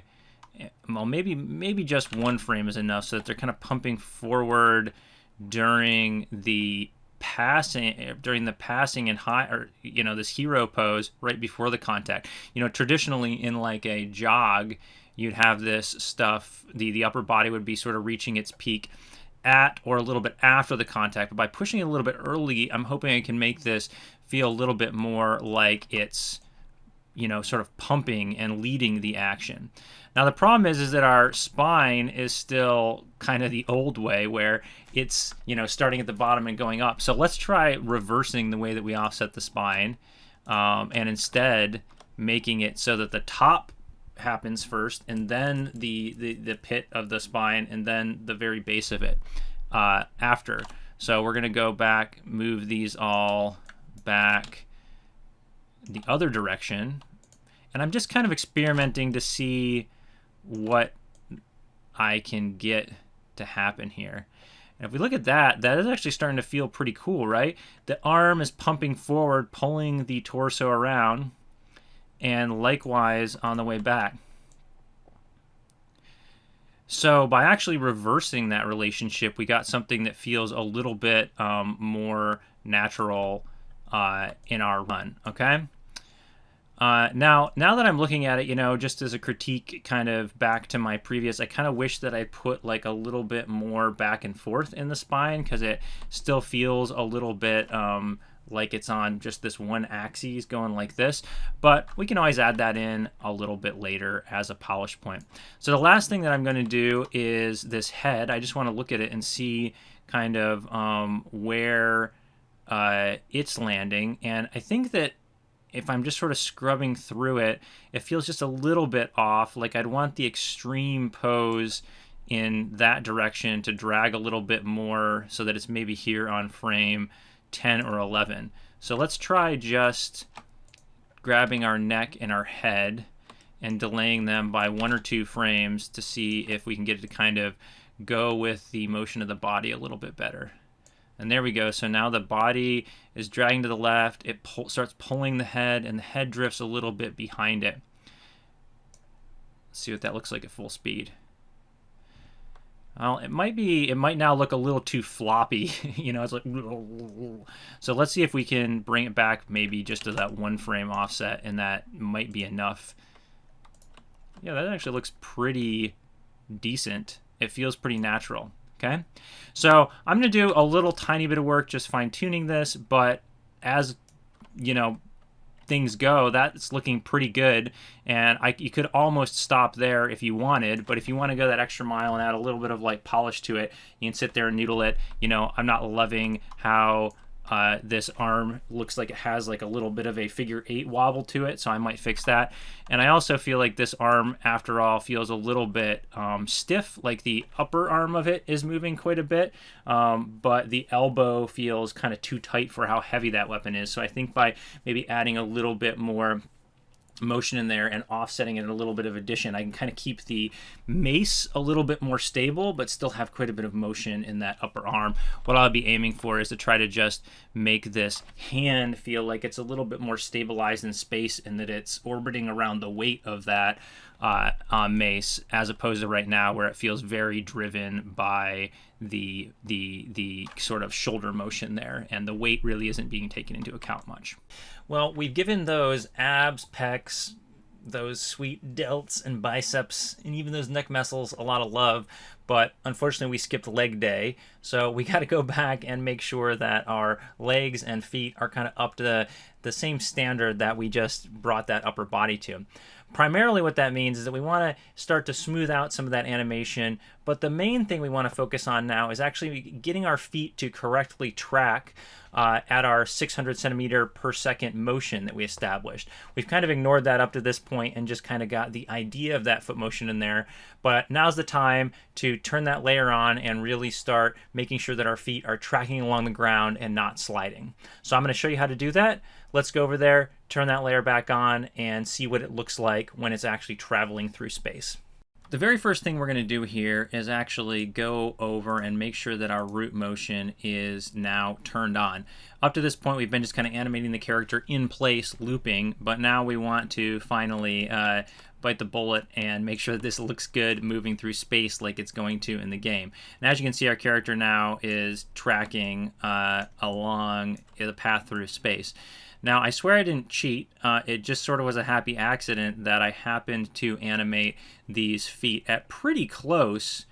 well, maybe just 1 frame is enough, so that they're kind of pumping forward during the passing and high, or, you know, this hero pose right before the contact. You know, traditionally in like a jog, you'd have this stuff, the upper body would be sort of reaching its peak at or a little bit after the contact, but by pushing it a little bit early, I'm hoping I can make this feel a little bit more like it's, you know, sort of pumping and leading the action. Now the problem is that our spine is still kind of the old way where it's, you know, starting at the bottom and going up. So let's try reversing the way that we offset the spine, and instead making it so that the top happens first and then the pit of the spine and then the very base of it after. So we're going to go back, move these all back the other direction, and I'm just kind of experimenting to see what I can get to happen here. And if we look at that, that is actually starting to feel pretty cool, right? The arm is pumping forward, pulling the torso around, and likewise on the way back. So by actually reversing that relationship, we got something that feels a little bit more natural in our run, okay? Now that I'm looking at it, you know, just as a critique kind of back to my previous, I kind of wish that I put like a little bit more back and forth in the spine, because it still feels a little bit like it's on just this one axis going like this, but we can always add that in a little bit later as a polish point. So the last thing that I'm going to do is this head. I just want to look at it and see kind of where it's landing, and I think that if I'm just sort of scrubbing through it, it feels just a little bit off. Like I'd want the extreme pose in that direction to drag a little bit more so that it's maybe here on frame 10 or 11. So let's try just grabbing our neck and our head and delaying them by 1 or 2 frames to see if we can get it to kind of go with the motion of the body a little bit better. And there we go. So now the body is dragging to the left. It starts pulling the head, and the head drifts a little bit behind it. Let's see what that looks like at full speed. Well, it might now look a little too floppy. You know, it's like, so let's see if we can bring it back maybe just to that 1 frame offset, and that might be enough. Yeah, that actually looks pretty decent. It feels pretty natural. Okay, so I'm going to do a little tiny bit of work just fine-tuning this, but as you know, things go, that's looking pretty good, and you could almost stop there if you wanted, but if you want to go that extra mile and add a little bit of like polish to it, you can sit there and noodle it. You know, I'm not loving how this arm looks like it has like a little bit of a figure 8 wobble to it, so I might fix that. And I also feel like this arm, after all, feels a little bit stiff, like the upper arm of it is moving quite a bit, but the elbow feels kind of too tight for how heavy that weapon is. So I think by maybe adding a little bit more motion in there and offsetting it in a little bit of addition, I can kind of keep the mace a little bit more stable, but still have quite a bit of motion in that upper arm. What I'll be aiming for is to try to just make this hand feel like it's a little bit more stabilized in space, and that it's orbiting around the weight of that mace, as opposed to right now where it feels very driven by the sort of shoulder motion there, and the weight really isn't being taken into account much. Well, we've given those abs, pecs, those sweet delts and biceps, and even those neck muscles a lot of love, but unfortunately we skipped leg day, so we got to go back and make sure that our legs and feet are kind of up to the same standard that we just brought that upper body to. Primarily what that means is that we want to start to smooth out some of that animation, but the main thing we want to focus on now is actually getting our feet to correctly track at our 600 centimeter per second motion that we established. We've kind of ignored that up to this point and just kind of got the idea of that foot motion in there, but now's the time to turn that layer on and really start making sure that our feet are tracking along the ground and not sliding. So I'm going to show you how to do that. Let's go over there, turn that layer back on, and see what it looks like when it's actually traveling through space. The very first thing we're going to do here is actually go over and make sure that our root motion is now turned on. Up to this point, we've been just kind of animating the character in place, looping, but now we want to finally bite the bullet and make sure that this looks good moving through space like it's going to in the game. And as you can see, our character now is tracking along the path through space. Now, I swear I didn't cheat. It just sort of was a happy accident that I happened to animate these feet at pretty close,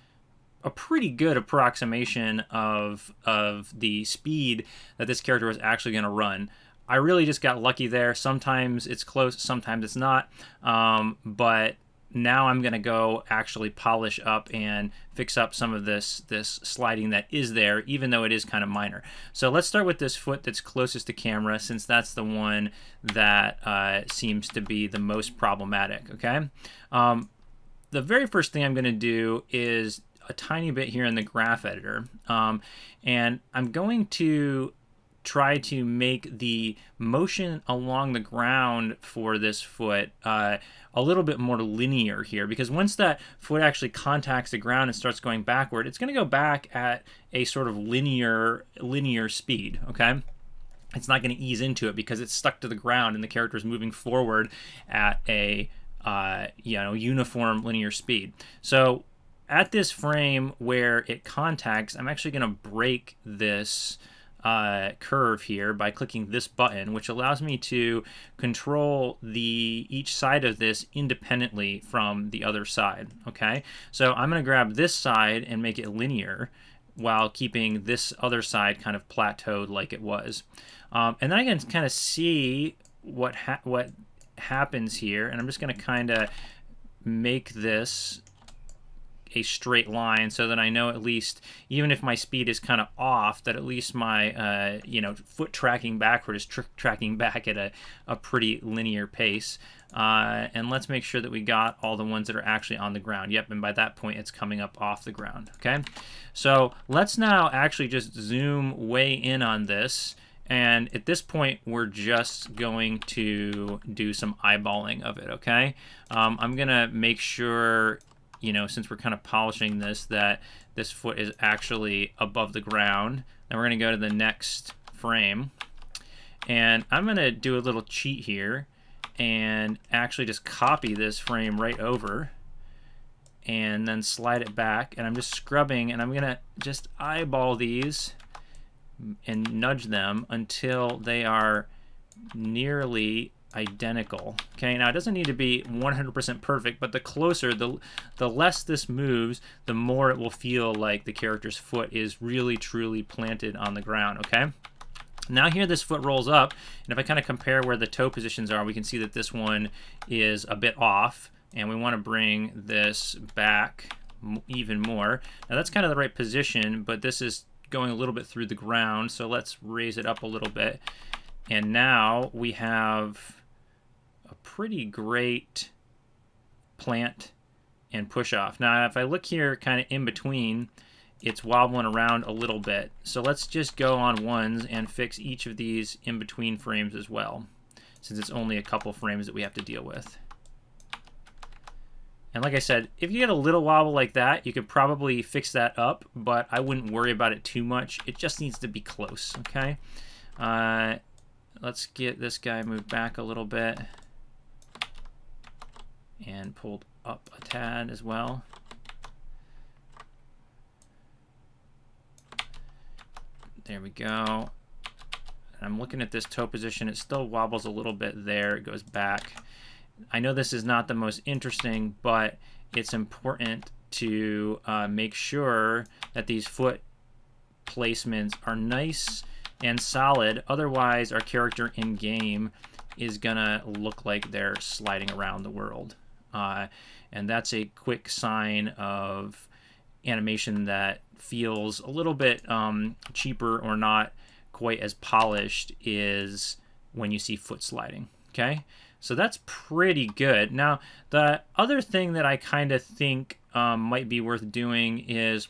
a pretty good approximation of the speed that this character was actually going to run. I really just got lucky there. Sometimes it's close, sometimes it's not. But now I'm going to go actually polish up and fix up some of this sliding that is there, even though it is kind of minor. So let's start with this foot that's closest to camera, since that's the one that seems to be the most problematic, okay? The very first thing I'm going to do is a tiny bit here in the graph editor, and I'm going to try to make the motion along the ground for this foot a little bit more linear here, because once that foot actually contacts the ground and starts going backward, it's going to go back at a sort of linear speed, okay? It's not going to ease into it because it's stuck to the ground and the character is moving forward at a uniform linear speed. So at this frame where it contacts, I'm actually going to break this curve here by clicking this button, which allows me to control each side of this independently from the other side. Okay, so I'm going to grab this side and make it linear while keeping this other side kind of plateaued like it was, and then I can kind of see what happens here, and I'm just going to kind of make this a straight line so that I know, at least, even if my speed is kind of off, that at least my foot tracking backward is tracking back at a pretty linear pace. And let's make sure that we got all the ones that are actually on the ground. Yep, and by that point it's coming up off the ground. Okay, so let's now actually just zoom way in on this, and at this point we're just going to do some eyeballing of it. Okay, I'm gonna make sure, since we're kind of polishing this, that this foot is actually above the ground. Then we're going to go to the next frame, and I'm going to do a little cheat here and actually just copy this frame right over and then slide it back, and I'm just scrubbing, and I'm going to just eyeball these and nudge them until they are nearly identical. Okay, now it doesn't need to be 100% perfect, but the closer, the less this moves, the more it will feel like the character's foot is really truly planted on the ground. Okay, now here this foot rolls up, and if I kind of compare where the toe positions are, we can see that this one is a bit off, and we want to bring this back even more. Now that's kind of the right position, but this is going a little bit through the ground, so let's raise it up a little bit, and now we have a pretty great plant and push off. Now if I look here kind of in between, it's wobbling around a little bit, so let's just go on ones and fix each of these in between frames as well, since it's only a couple frames that we have to deal with. And like I said, if you get a little wobble like that, you could probably fix that up, but I wouldn't worry about it too much. It just needs to be close. Okay, let's get this guy moved back a little bit and pulled up a tad as well. There we go. I'm looking at this toe position. It still wobbles a little bit there. It goes back. I know this is not the most interesting, but it's important to make sure that these foot placements are nice and solid. Otherwise, our character in game is gonna look like they're sliding around the world. And that's a quick sign of animation that feels a little bit cheaper or not quite as polished, is when you see foot sliding. Okay, so that's pretty good. Now, the other thing that I kind of think might be worth doing is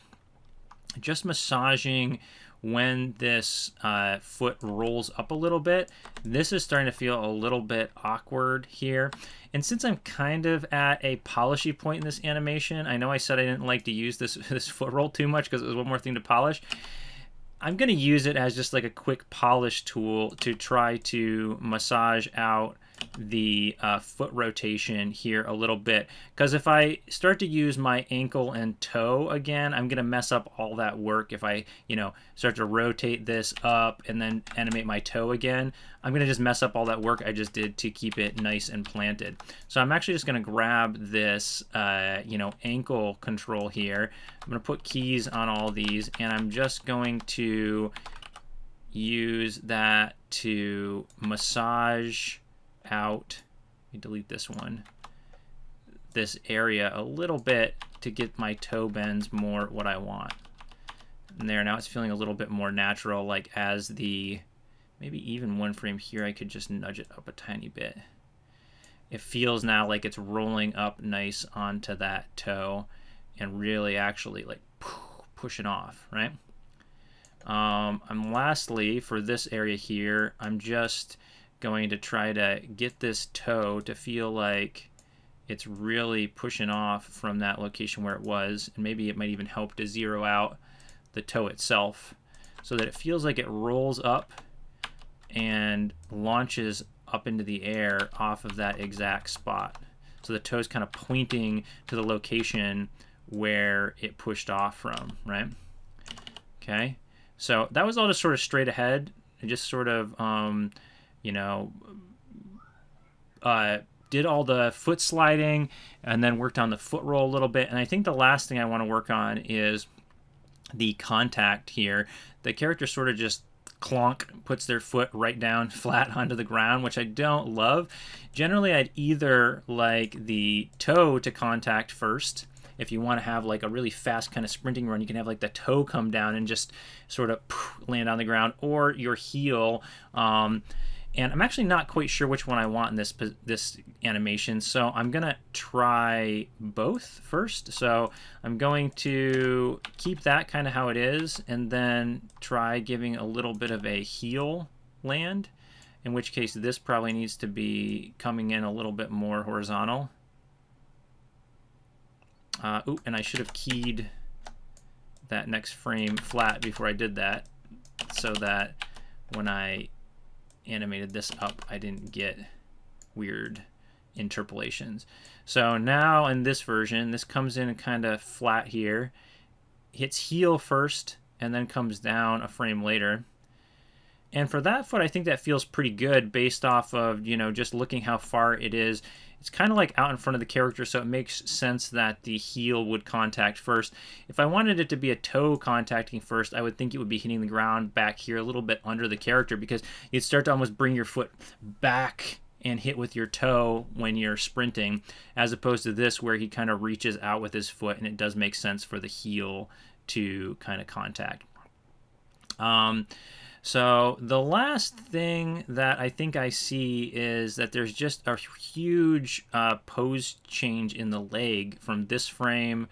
just massaging when this foot rolls up a little bit. This is starting to feel a little bit awkward here. And since I'm kind of at a polishy point in this animation, I know I said I didn't like to use this foot roll too much because it was one more thing to polish. I'm going to use it as just like a quick polish tool to try to massage out the foot rotation here a little bit, because if I start to use my ankle and toe again, I'm gonna mess up all that work. If I start to rotate this up and then animate my toe again, I'm gonna just mess up all that work I just did to keep it nice and planted. So I'm actually just gonna grab this ankle control here. I'm gonna put keys on all these, and I'm just going to use that to massage out, let me delete this one, this area a little bit to get my toe bends more what I want. And there, now it's feeling a little bit more natural, like as the, maybe even one frame here, I could just nudge it up a tiny bit. It feels now like it's rolling up nice onto that toe and really actually like pushing off, right? I'm lastly, for this area here, I'm just going to try to get this toe to feel like it's really pushing off from that location where it was, and maybe it might even help to zero out the toe itself so that it feels like it rolls up and launches up into the air off of that exact spot. So the toe's kind of pointing to the location where it pushed off from, right? Okay, so that was all just sort of straight ahead and just sort of, you know, did all the foot sliding and then worked on the foot roll a little bit. And I think the last thing I want to work on is the contact here. The character sort of just clonk, puts their foot right down flat onto the ground, which I don't love. Generally, I'd either like the toe to contact first. If you want to have like a really fast kind of sprinting run, you can have like the toe come down and just sort of land on the ground, or your heel. And I'm actually not quite sure which one I want in this animation, so I'm gonna try both first. So I'm going to keep that kind of how it is, and then try giving a little bit of a heel land, in which case this probably needs to be coming in a little bit more horizontal. Ooh, and I should have keyed that next frame flat before I did that, so that when I animated this up, I didn't get weird interpolations. So now in this version, this comes in kind of flat here, hits heel first, and then comes down a frame later. And for that foot, I think that feels pretty good based off of, you know, just looking how far it is. It's kind of like out in front of the character, so it makes sense that the heel would contact first. If I wanted it to be a toe contacting first, I would think it would be hitting the ground back here a little bit under the character, because you'd start to almost bring your foot back and hit with your toe when you're sprinting, as opposed to this where he kind of reaches out with his foot, and it does make sense for the heel to kind of contact. So the last thing that I think I see is that there's just a huge pose change in the leg from this frame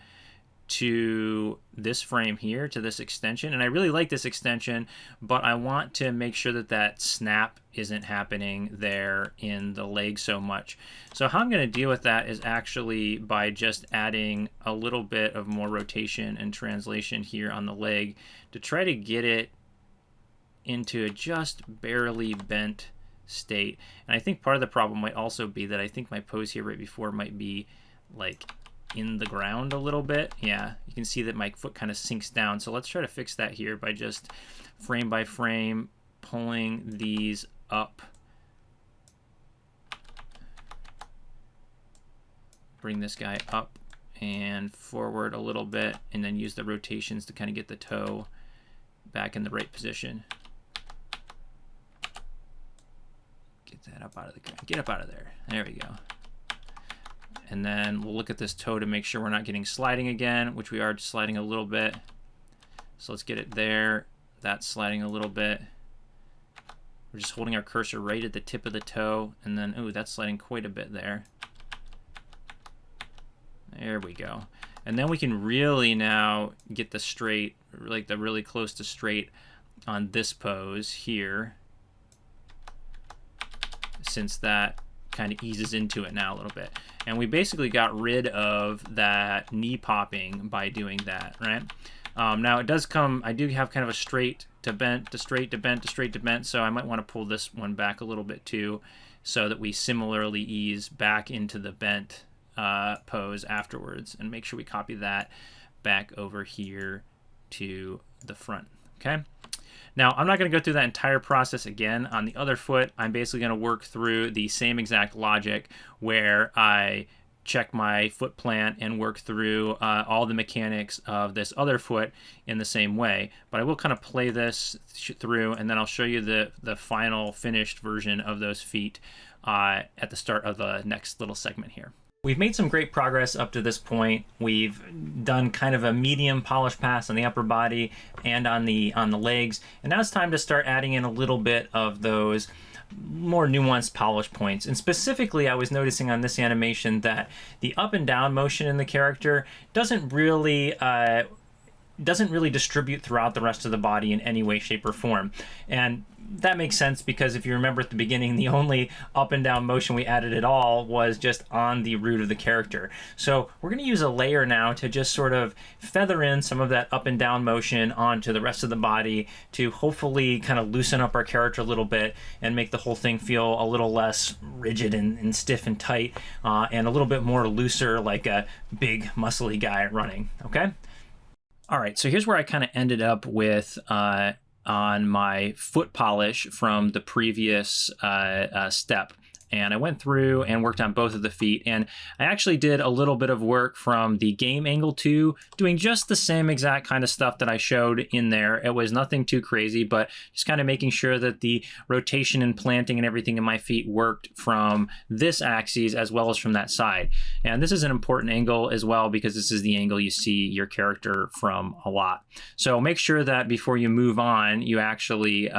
to this frame here, to this extension. And I really like this extension, but I want to make sure that that snap isn't happening there in the leg so much. So how I'm going to deal with that is actually by just adding a little bit of more rotation and translation here on the leg to try to get it into a just barely bent state. And I think part of the problem might also be that I think my pose here right before might be like in the ground a little bit. Yeah, you can see that my foot kind of sinks down. So let's try to fix that here by just frame by frame pulling these up. Bring this guy up and forward a little bit, and then use the rotations to kind of get the toe back in the right position. That up out of get up out of there. There we go. And then we'll look at this toe to make sure we're not getting sliding again, which we are sliding a little bit. So let's get it there. That's sliding a little bit. We're just holding our cursor right at the tip of the toe, and then ooh, that's sliding quite a bit there. There we go. And then we can really now get the straight, like the really close to straight on this pose here, since that kind of eases into it now a little bit. And we basically got rid of that knee popping by doing that, right? Now it does come, I do have kind of a straight to bent to straight to bent to straight to bent, so I might want to pull this one back a little bit too, so that we similarly ease back into the bent pose afterwards, and make sure we copy that back over here to the front, okay? Now, I'm not going to go through that entire process again on the other foot. I'm basically going to work through the same exact logic where I check my foot plant and work through all the mechanics of this other foot in the same way. But I will kind of play this through, and then I'll show you the final finished version of those feet at the start of the next little segment here. We've made some great progress up to this point. We've done kind of a medium polish pass on the upper body and on the legs, and now it's time to start adding in a little bit of those more nuanced polish points. And specifically, I was noticing on this animation that the up and down motion in the character doesn't really doesn't really distribute throughout the rest of the body in any way, shape, or form. And that makes sense because if you remember at the beginning, the only up and down motion we added at all was just on the root of the character. So we're going to use a layer now to just sort of feather in some of that up and down motion onto the rest of the body to hopefully kind of loosen up our character a little bit and make the whole thing feel a little less rigid and stiff and tight, and a little bit more looser, like a big muscly guy running. Okay? All right, so here's where I kind of ended up with on my foot polish from the previous step. And I went through and worked on both of the feet. And I actually did a little bit of work from the game angle too, doing just the same exact kind of stuff that I showed in there. It was nothing too crazy, but just kind of making sure that the rotation and planting and everything in my feet worked from this axis as well as from that side. And this is an important angle as well because this is the angle you see your character from a lot. So make sure that before you move on, you actually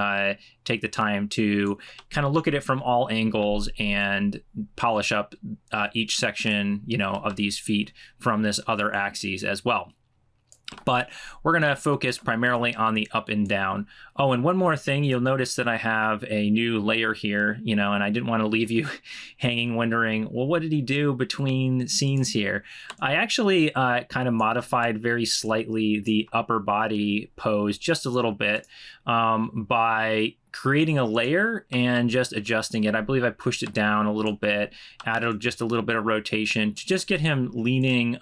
take the time to kind of look at it from all angles and polish up each section, you know, of these feet from this other axis as well. But we're going to focus primarily on the up and down. Oh, and one more thing, you'll notice that I have a new layer here, you know, and I didn't want to leave you hanging wondering, well, what did he do between scenes here? I actually kind of modified very slightly the upper body pose just a little bit by creating a layer and just adjusting it. I believe I pushed it down a little bit, added just a little bit of rotation to just get him leaning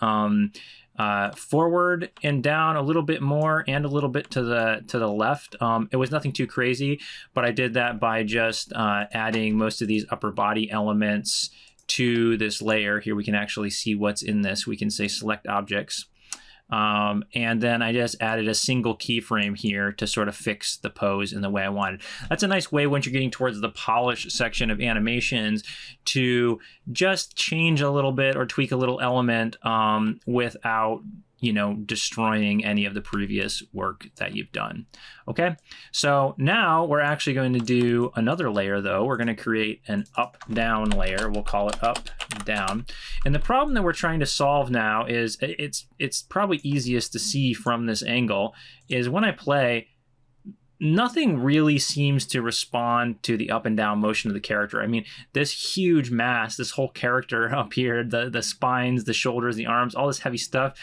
forward and down a little bit more and a little bit to the left. It was nothing too crazy, but I did that by just adding most of these upper body elements to this layer. Here we can actually see what's in this. We can say select objects. And then I just added a single keyframe here to sort of fix the pose in the way I wanted. That's a nice way once you're getting towards the polish section of animations to just change a little bit or tweak a little element without, you know, destroying any of the previous work that you've done. Okay, so now we're actually going to do another layer though. We're going to create an up-down layer. We'll call it up-down. And the problem that we're trying to solve now is it's probably easiest to see from this angle is when I play, nothing really seems to respond to the up and down motion of the character. I mean, this huge mass, this whole character up here, the spines, the shoulders, the arms, all this heavy stuff,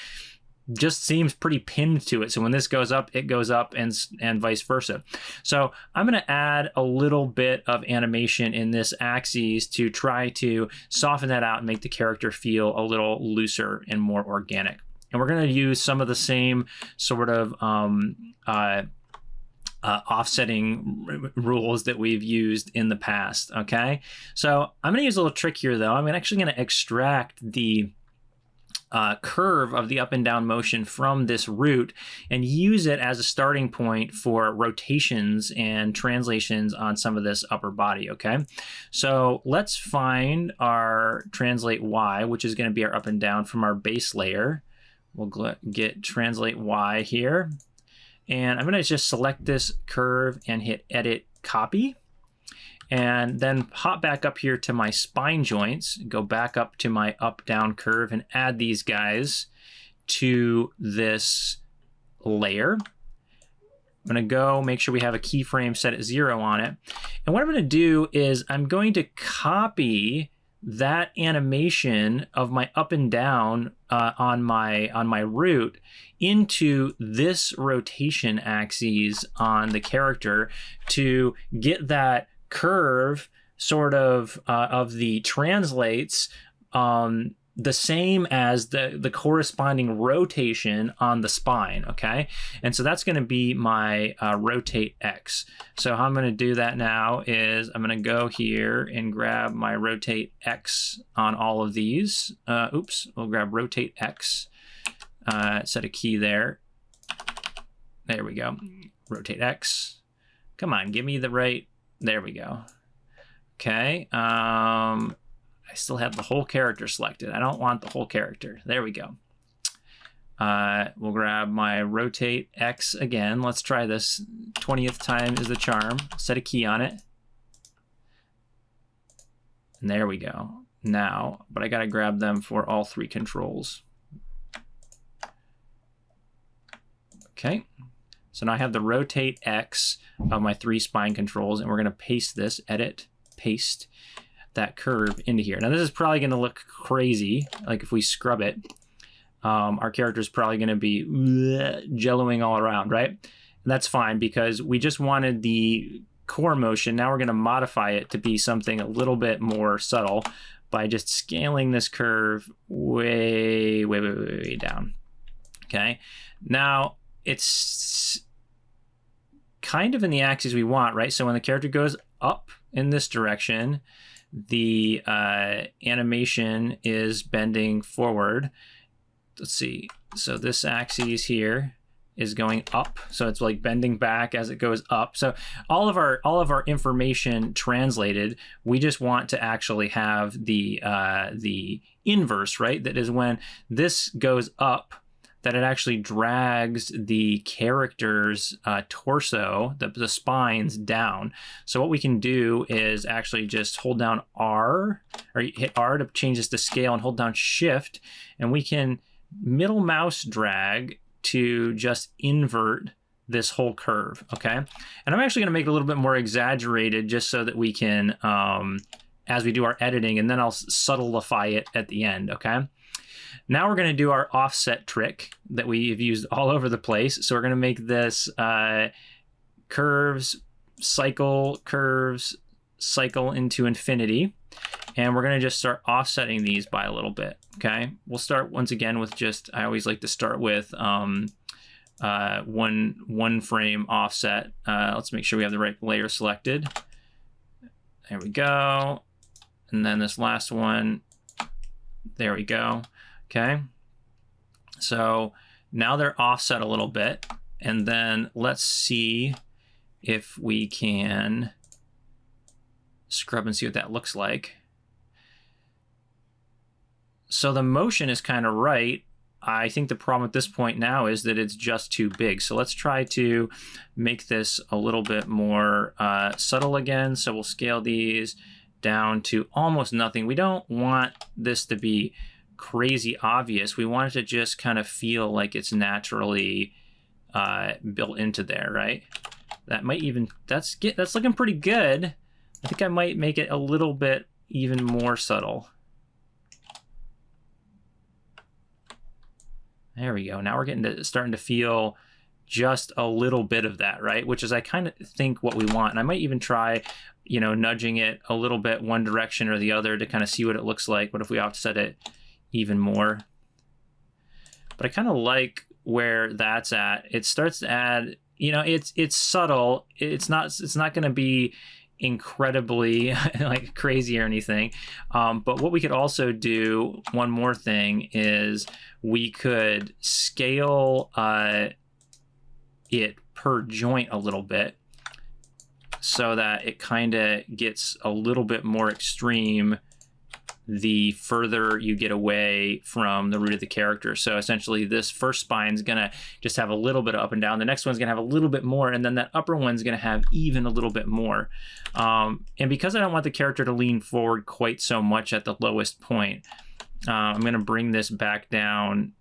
just seems pretty pinned to it. So when this goes up, it goes up and vice versa. So I'm going to add a little bit of animation in this axis to try to soften that out and make the character feel a little looser and more organic. And we're going to use some of the same sort of offsetting rules that we've used in the past. Okay, so I'm going to use a little trick here though. I'm actually going to extract the curve of the up and down motion from this root and use it as a starting point for rotations and translations on some of this upper body. Okay, so let's find our translate Y, which is going to be our up and down from our base layer. We'll get translate Y here, and I'm going to just select this curve and hit edit copy. And then hop back up here to my spine joints, go back up to my up-down curve and add these guys to this layer. I'm gonna go make sure we have a keyframe set at 0 on it. And what I'm gonna do is I'm going to copy that animation of my up and down on my root into this rotation axis on the character to get that curve sort of the translates the same as the corresponding rotation on the spine. Okay, and so that's going to be my rotate X. So how I'm going to do that now is I'm going to go here and grab my rotate X on all of these. We'll grab rotate X, set a key there. There we go, rotate X. Come on, give me the right. There we go. Okay. I still have the whole character selected. I don't want the whole character. There we go. We'll grab my rotate X again. Let's try this. 20th time is the charm. Set a key on it. And there we go. Now, but I got to grab them for all 3 controls. Okay, so now I have the rotate X of my 3 spine controls, and we're going to paste this, edit, paste that curve into here. Now this is probably going to look crazy, like if we scrub it, our character is probably going to be jelloing all around, right? And that's fine because we just wanted the core motion. Now we're going to modify it to be something a little bit more subtle by just scaling this curve way down. Okay, now it's kind of in the axis we want, right? So when the character goes up in this direction, the animation is bending forward. Let's see. So this axis here is going up, so it's like bending back as it goes up. So all of our information translated, we just want to actually have the inverse, right? That is when this goes up, that it actually drags the character's torso, the spines down. So what we can do is actually just hold down R, or hit R to change this to scale, and hold down Shift, and we can middle mouse drag to just invert this whole curve, okay? And I'm actually gonna make it a little bit more exaggerated just so that we can, as we do our editing, and then I'll subtlify it at the end, okay? Now we're going to do our offset trick that we've used all over the place. So we're going to make this curves, cycle into infinity. And we're going to just start offsetting these by a little bit, okay? We'll start once again with just, I always like to start with one frame offset. Let's make sure we have the right layer selected. There we go. And then this last one, there we go. Okay, so now they're offset a little bit, and then let's see if we can scrub and see what that looks like. So the motion is kind of right. I think the problem at this point now is that it's just too big. So let's try to make this a little bit more subtle again. So we'll scale these down to almost nothing. We don't want this to be crazy obvious. We want it to just kind of feel like it's naturally built into there, right? That might even, that's looking pretty good. I think I might make it a little bit even more subtle. There we go. Now we're getting to starting to feel just a little bit of that, right? Which is, I kind of think, what we want. And I might even try, you know, nudging it a little bit one direction or the other to kind of see what it looks like. What if we offset it even more? But I kind of like where that's at. It starts to add, you know, it's subtle. It's not going to be incredibly like crazy or anything. But what we could also do, one more thing, is we could scale it per joint a little bit so that it kind of gets a little bit more extreme the further you get away from the root of the character. So essentially this first spine's gonna just have a little bit of up and down, the next one's gonna have a little bit more, and then that upper one's gonna have even a little bit more. And because I don't want the character to lean forward quite so much at the lowest point, I'm gonna bring this back down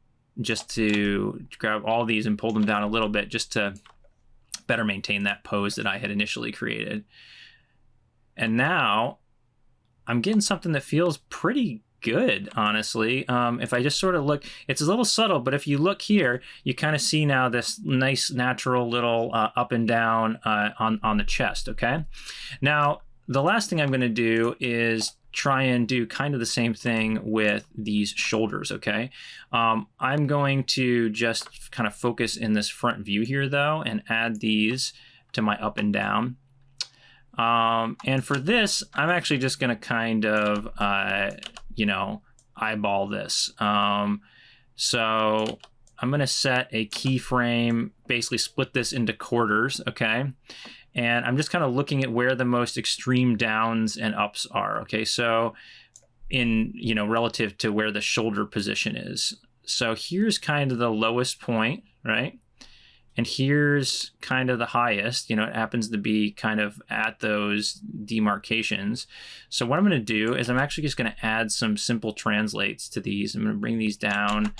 just to grab all these and pull them down a little bit just to better maintain that pose that I had initially created. And now I'm getting something that feels pretty good, honestly. If I just sort of look, it's a little subtle, but if you look here, you kind of see now this nice natural little up and down on the chest, okay? Now, the last thing I'm gonna do is try and do kind of the same thing with these shoulders, okay? I'm going to just kind of focus in this front view here, though, and add these to my up and down. And for this, I'm actually just going to kind of, you know, eyeball this. So I'm going to set a keyframe, basically split this into quarters, okay? And I'm just kind of looking at where the most extreme downs and ups are, okay? So in, you know, relative to where the shoulder position is. So here's kind of the lowest point, right? And here's kind of the highest, you know, it happens to be kind of at those demarcations. So what I'm going to do is I'm actually just going to add some simple translates to these. I'm going to bring these down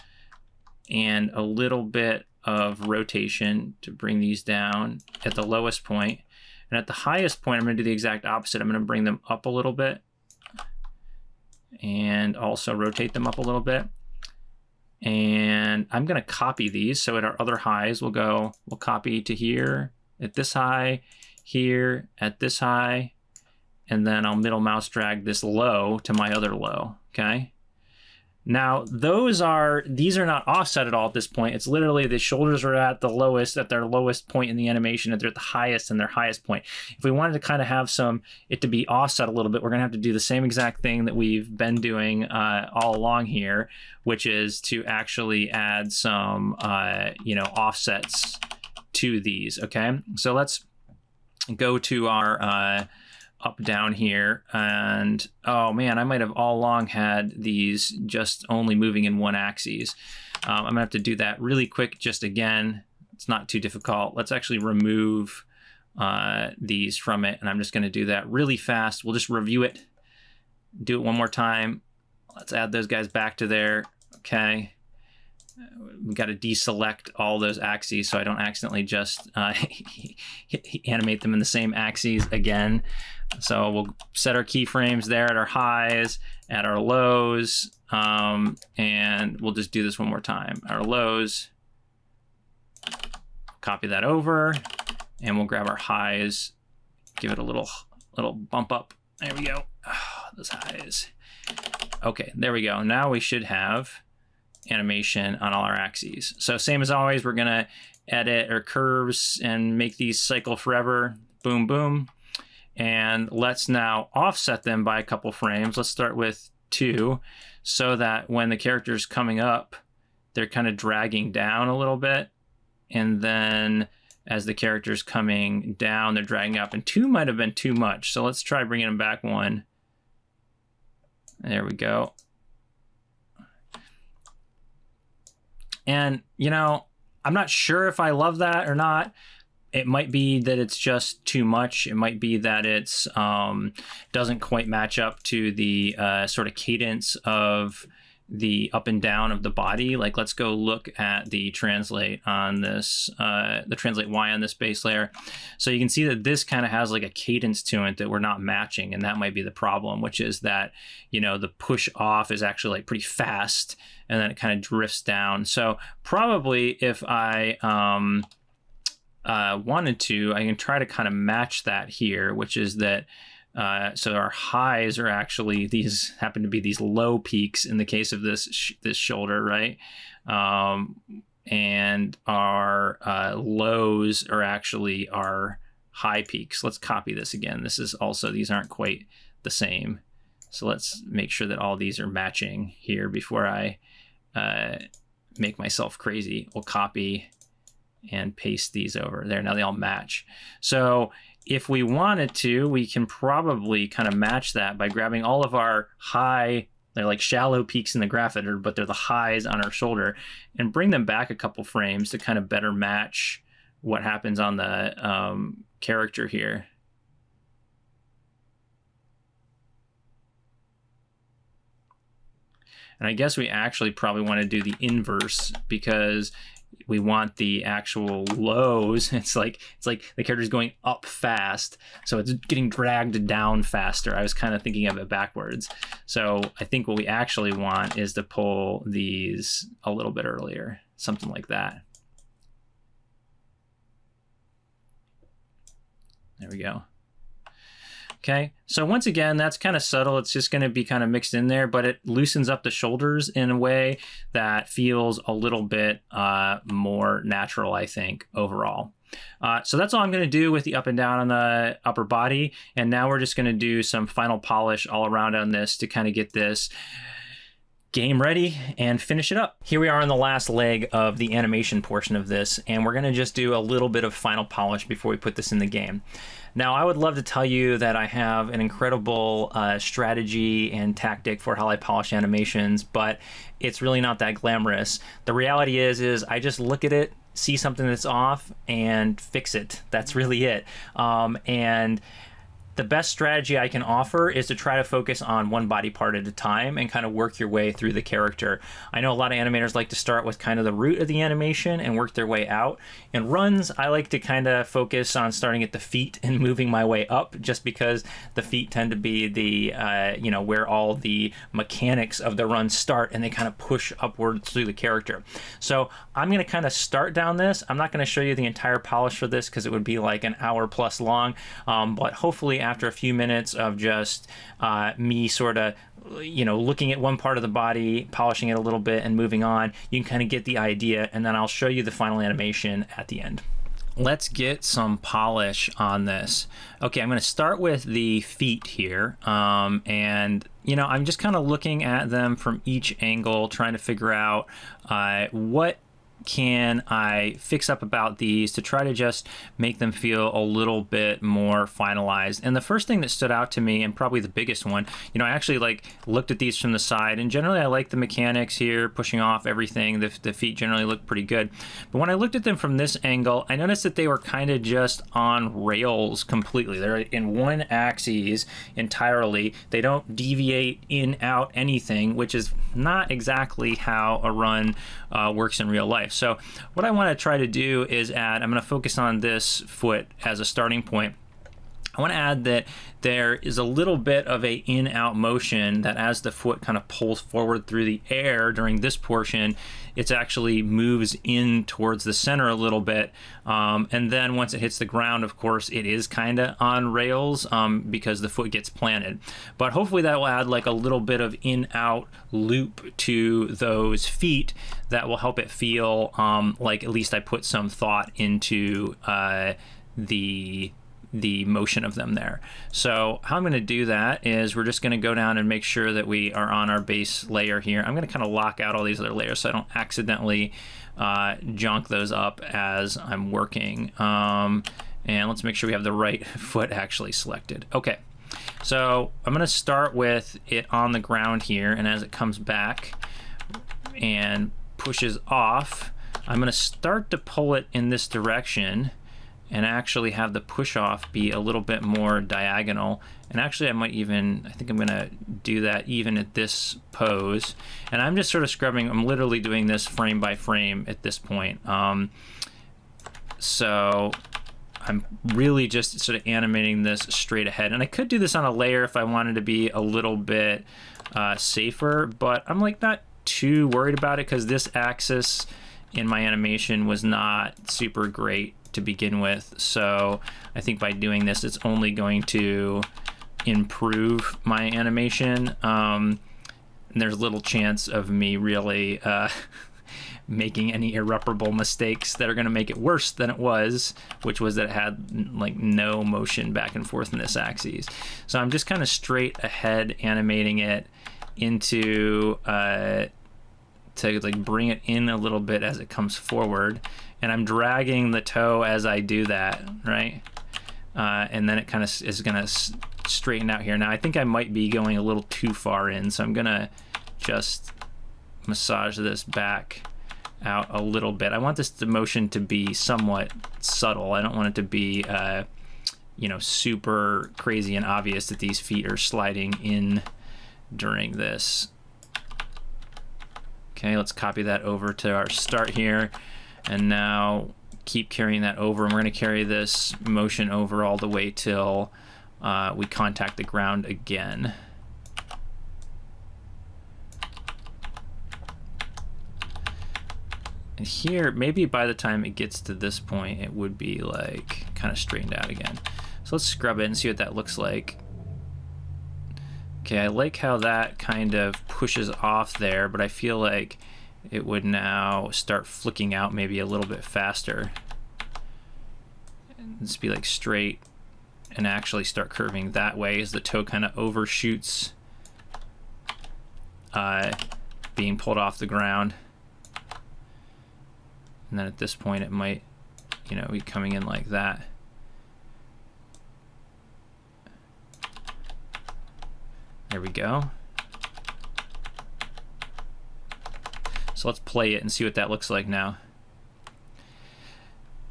and a little bit of rotation to bring these down at the lowest point. And at the highest point, I'm going to do the exact opposite. I'm going to bring them up a little bit and also rotate them up a little bit. And I'm going to copy these. So at our other highs, we'll copy to here at this high, here at this high, and then I'll middle mouse drag this low to my other low, okay? Now, these are not offset at all at this point. It's literally the shoulders are at the lowest, at their lowest point in the animation, and they're at the highest and their highest point. If we wanted to kind of have it to be offset a little bit, we're gonna have to do the same exact thing that we've been doing all along here, which is to actually add some, offsets to these, okay? So let's go to our up down here, and oh man, I might have all along had these just only moving in one axis. I'm gonna have to do that really quick just again. It's not too difficult. Let's actually remove these from it, and I'm just gonna do that really fast. We'll just review it, do it one more time. Let's add those guys back to there, okay. We got to deselect all those axes so I don't accidentally just animate them in the same axes again. So we'll set our keyframes there at our highs, at our lows, and we'll just do this one more time. Our lows, copy that over, and we'll grab our highs, give it a little bump up. There we go. Oh, those highs. Okay, there we go. Now we should have animation on all our axes. So same as always, we're gonna edit our curves and make these cycle forever. Boom, boom. And let's now offset them by a couple frames. Let's start with 2 so that when the character's coming up, they're kind of dragging down a little bit. And then as the character's coming down, they're dragging up. And 2 might have been too much. So let's try bringing them back 1. There we go. And, I'm not sure if I love that or not. It might be that it's just too much. It might be that it's doesn't quite match up to the sort of cadence of the up and down of the body. Like, let's go look at the translate on this, the translate Y on this base layer. So you can see that this kind of has like a cadence to it that we're not matching. And that might be the problem, which is that, the push off is actually like pretty fast and then it kind of drifts down. So probably if I wanted to, I can try to kind of match that here, which is that so our highs are actually happen to be these low peaks in the case of this shoulder, right? And our lows are actually our high peaks. Let's copy this again. These aren't quite the same. So let's make sure that all these are matching here before I make myself crazy. We'll copy and paste these over there. Now they all match. So if we wanted to, we can probably kind of match that by grabbing all of our high, they're like shallow peaks in the graph editor, but they're the highs on our shoulder, and bring them back a couple frames to kind of better match what happens on the character here. And I guess we actually probably want to do the inverse because we want the actual lows. It's like the character's going up fast, so it's getting dragged down faster. I was kind of thinking of it backwards. So I think what we actually want is to pull these a little bit earlier, something like that. There we go. Okay, so once again, that's kind of subtle. It's just going to be kind of mixed in there, but it loosens up the shoulders in a way that feels a little bit more natural, I think, overall. So that's all I'm going to do with the up and down on the upper body. And now we're just going to do some final polish all around on this to kind of get this game ready and finish it up. Here we are on the last leg of the animation portion of this, and we're going to just do a little bit of final polish before we put this in the game. Now, I would love to tell you that I have an incredible strategy and tactic for how I polish animations, but it's really not that glamorous. The reality is I just look at it, see something that's off, and fix it. That's really it. And The best strategy I can offer is to try to focus on one body part at a time and kind of work your way through the character. I know a lot of animators like to start with kind of the root of the animation and work their way out. In runs, I like to kind of focus on starting at the feet and moving my way up, just because the feet tend to be the, where all the mechanics of the run start, and they kind of push upwards through the character. So I'm going to kind of start down this. I'm not going to show you the entire polish for this because it would be like an hour plus long, but hopefully after a few minutes of just me sort of looking at one part of the body, polishing it a little bit and moving on, you can kind of get the idea, and then I'll show you the final animation at the end. Let's get some polish on this. Okay, I'm going to start with the feet here, and I'm just kind of looking at them from each angle, trying to figure out what can I fix up about these to try to just make them feel a little bit more finalized. And the first thing that stood out to me, and probably the biggest one, I actually looked at these from the side, and generally I like the mechanics here, pushing off everything. The feet generally look pretty good. But when I looked at them from this angle, I noticed that they were kind of just on rails completely. They're in one axis entirely. They don't deviate in, out, anything, which is not exactly how a run works in real life. So what I want to try to do is I'm going to focus on this foot as a starting point. I want to add that there is a little bit of a in-out motion, that as the foot kind of pulls forward through the air during this portion, it actually moves in towards the center a little bit. And then once it hits the ground, of course, it is kind of on rails because the foot gets planted. But hopefully that will add a little bit of in-out loop to those feet that will help it feel like at least I put some thought into the motion of them there. So how I'm going to do that is we're just going to go down and make sure that we are on our base layer here. I'm going to kind of lock out all these other layers so I don't accidentally junk those up as I'm working. And let's make sure we have the right foot actually selected. Okay, so I'm going to start with it on the ground here, and as it comes back and pushes off, I'm going to start to pull it in this direction and actually have the push off be a little bit more diagonal. And actually I think I'm gonna do that even at this pose. And I'm just sort of scrubbing, I'm literally doing this frame by frame at this point. So I'm really just sort of animating this straight ahead. And I could do this on a layer if I wanted to be a little bit safer, but I'm not too worried about it because this axis in my animation was not super great to begin with. So I think by doing this, it's only going to improve my animation. And there's little chance of me really making any irreparable mistakes that are going to make it worse than it was, which was that it had no motion back and forth in this axis. So I'm just kind of straight ahead animating it into to bring it in a little bit as it comes forward, and I'm dragging the toe as I do that, right? And then it kind of is gonna straighten out here. Now I think I might be going a little too far in, so I'm gonna just massage this back out a little bit. I want this motion to be somewhat subtle. I don't want it to be super crazy and obvious that these feet are sliding in during this. Okay, let's copy that over to our start here, and now keep carrying that over, and we're going to carry this motion over all the way till we contact the ground again. And here, maybe by the time it gets to this point, it would be kind of straightened out again. So let's scrub it and see what that looks like. Okay, I like how that kind of pushes off there, but I feel like it would now start flicking out maybe a little bit faster. And just be straight and actually start curving that way as the toe kind of overshoots being pulled off the ground. And then at this point it might, be coming in like that. There we go. So let's play it and see what that looks like now.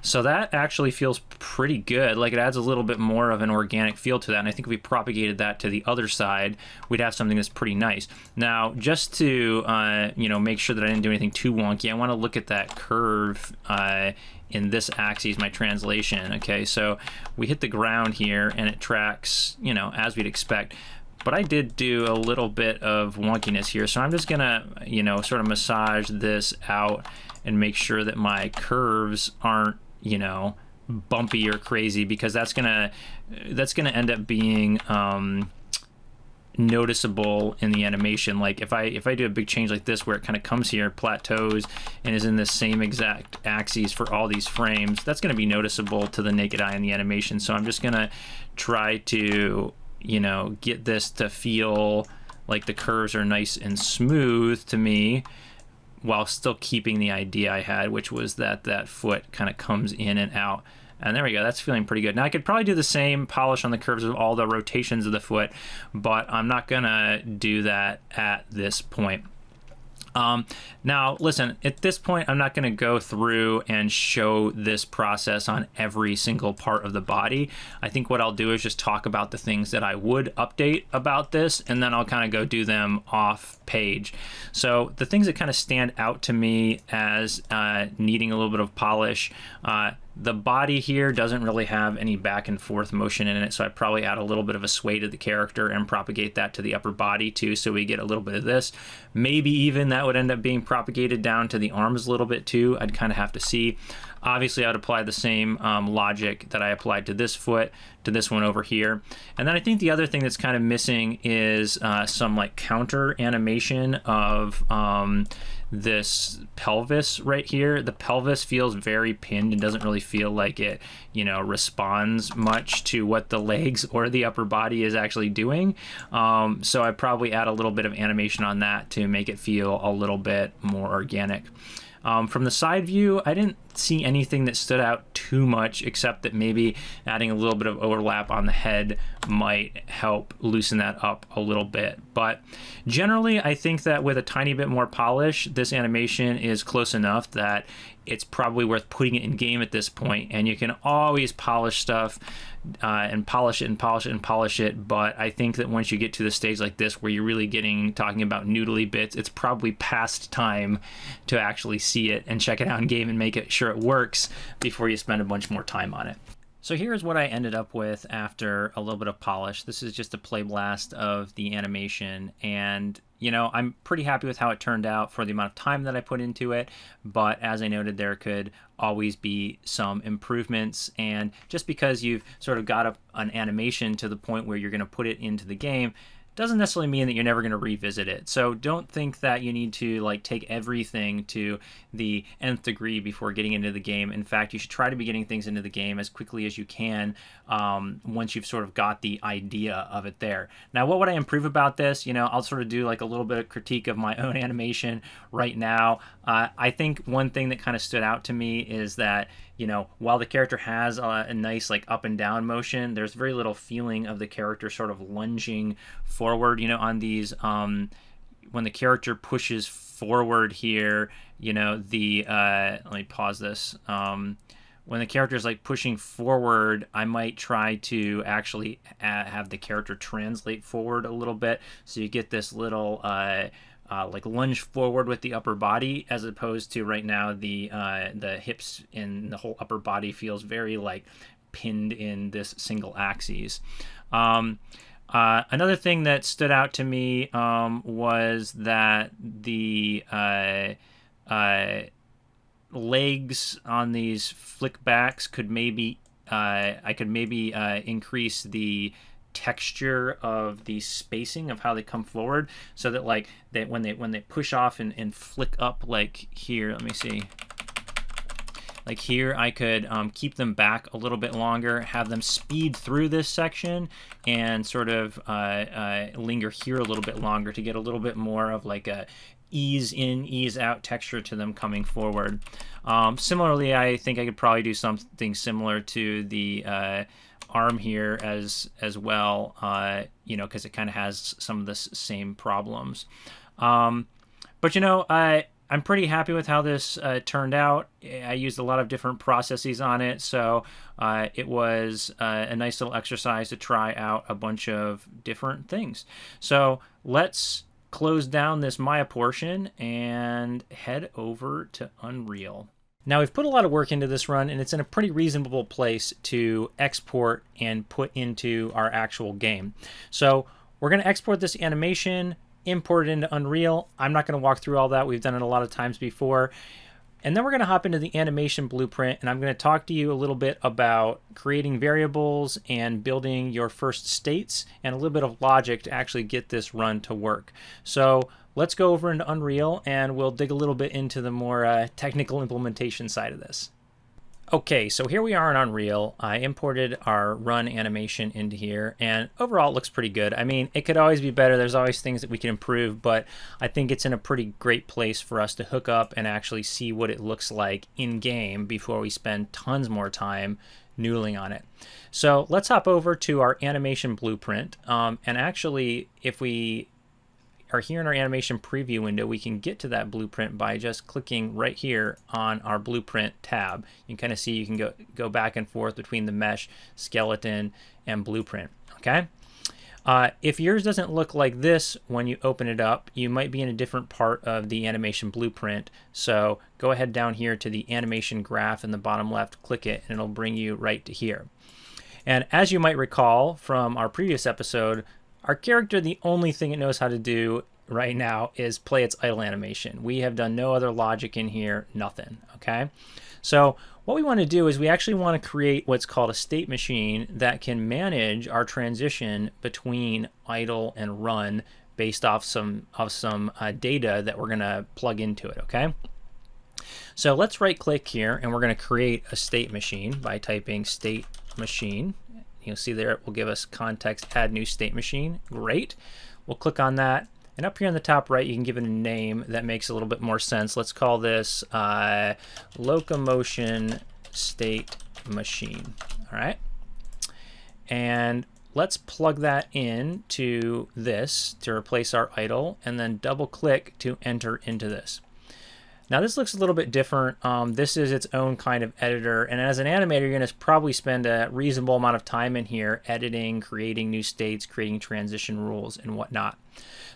So that actually feels pretty good. Like, it adds a little bit more of an organic feel to that, and I think if we propagated that to the other side, we'd have something that's pretty nice. Now, just to make sure that I didn't do anything too wonky, I want to look at that curve in this axis, my translation. Okay, so we hit the ground here, and it tracks, as we'd expect. But I did do a little bit of wonkiness here, so I'm just gonna, sort of massage this out and make sure that my curves aren't, bumpy or crazy, because that's gonna end up being noticeable in the animation. Like if I do a big change like this, where it kind of comes here, plateaus, and is in the same exact axes for all these frames, that's going to be noticeable to the naked eye in the animation. So I'm just gonna try to get this to feel like the curves are nice and smooth to me, while still keeping the idea I had, which was that that foot kind of comes in and out. And there we go, that's feeling pretty good. Now I could probably do the same polish on the curves of all the rotations of the foot, but I'm not gonna do that at this point. Now, listen, at this point, I'm not going to go through and show this process on every single part of the body. I think what I'll do is just talk about the things that I would update about this, and then I'll kind of go do them off page. So the things that kind of stand out to me as needing a little bit of polish, the body here doesn't really have any back and forth motion in it, so I probably add a little bit of a sway to the character and propagate that to the upper body too, so we get a little bit of this. Maybe even that would end up being propagated down to the arms a little bit too. I'd kind of have to see. Obviously, I would apply the same logic that I applied to this foot to this one over here. And then I think the other thing that's kind of missing is some like counter animation of this pelvis right here. The pelvis feels very pinned and doesn't really feel like it, responds much to what the legs or the upper body is actually doing. So I probably add a little bit of animation on that to make it feel a little bit more organic. From the side view, I didn't see anything that stood out too much, except that maybe adding a little bit of overlap on the head might help loosen that up a little bit. But generally, I think that with a tiny bit more polish, this animation is close enough that it's probably worth putting it in game at this point. And you can always polish stuff and polish it and polish it and polish it, but I think that once you get to the stage like this where you're really talking about noodly bits, it's probably past time to actually see it and check it out in game and make sure it works before you spend a bunch more time on it. So here's what I ended up with after a little bit of polish. This is just a play blast of the animation, and I'm pretty happy with how it turned out for the amount of time that I put into it, but as I noted, there could always be some improvements, and just because you've sort of got an animation to the point where you're going to put it into the game doesn't necessarily mean that you're never going to revisit it. So don't think that you need to take everything to the nth degree before getting into the game. In fact, you should try to be getting things into the game as quickly as you can once you've sort of got the idea of it there. Now, what would I improve about this? I'll sort of do a little bit of critique of my own animation right now. I think one thing that kind of stood out to me is that while the character has a nice up and down motion, there's very little feeling of the character sort of lunging forward, on these, when the character pushes forward here, let me pause this. When the character is pushing forward, I might try to actually have the character translate forward a little bit, so you get this little lunge forward with the upper body, as opposed to right now the hips and the whole upper body feels very pinned in this single axis. Another thing that stood out to me was that the legs on these flick backs could maybe I could maybe increase the texture of the spacing of how they come forward, so that that when they push off and flick up here, let me see, here I could keep them back a little bit longer, have them speed through this section and sort of linger here a little bit longer to get a little bit more of a ease in, ease out texture to them coming forward. Similarly, I think I could probably do something similar to the arm here as well, because it kind of has some of the same problems. But I'm pretty happy with how this turned out. I used a lot of different processes on it, so it was a nice little exercise to try out a bunch of different things. So let's close down this Maya portion and head over to Unreal. Now we've put a lot of work into this run, and it's in a pretty reasonable place to export and put into our actual game. So we're going to export this animation, import it into Unreal. I'm not going to walk through all that. We've done it a lot of times before. And then we're going to hop into the animation blueprint, and I'm going to talk to you a little bit about creating variables and building your first states and a little bit of logic to actually get this run to work. So let's go over into Unreal, and we'll dig a little bit into the more technical implementation side of this. Okay, so here we are in Unreal. I imported our run animation into here, and overall it looks pretty good. I mean, it could always be better. There's always things that we can improve, but I think it's in a pretty great place for us to hook up and actually see what it looks like in-game before we spend tons more time noodling on it. So let's hop over to our animation blueprint, and actually, if we are here in our animation preview window, we can get to that blueprint by just clicking right here on our blueprint tab. You can kind of see you can go back and forth between the mesh, skeleton, and blueprint. Okay. If yours doesn't look like this when you open it up, you might be in a different part of the animation blueprint. So go ahead down here to the animation graph in the bottom left, click it, and it'll bring you right to here. And as you might recall from our previous episode, our character, the only thing it knows how to do right now is play its idle animation. We have done no other logic in here, nothing, okay? So what we want to do is we actually want to create what's called a state machine that can manage our transition between idle and run based off some data that we're going to plug into it, okay? So let's right click here, and we're going to create a state machine by typing state machine. You'll see there it will give us context, add new state machine. Great. We'll click on that. And up here on the top right, you can give it a name that makes a little bit more sense. Let's call this locomotion state machine. All right. And let's plug that in to this to replace our idle, and then double click to enter into this. Now this looks a little bit different. This is its own kind of editor, and as an animator, you're going to probably spend a reasonable amount of time in here editing, creating new states, creating transition rules, and whatnot.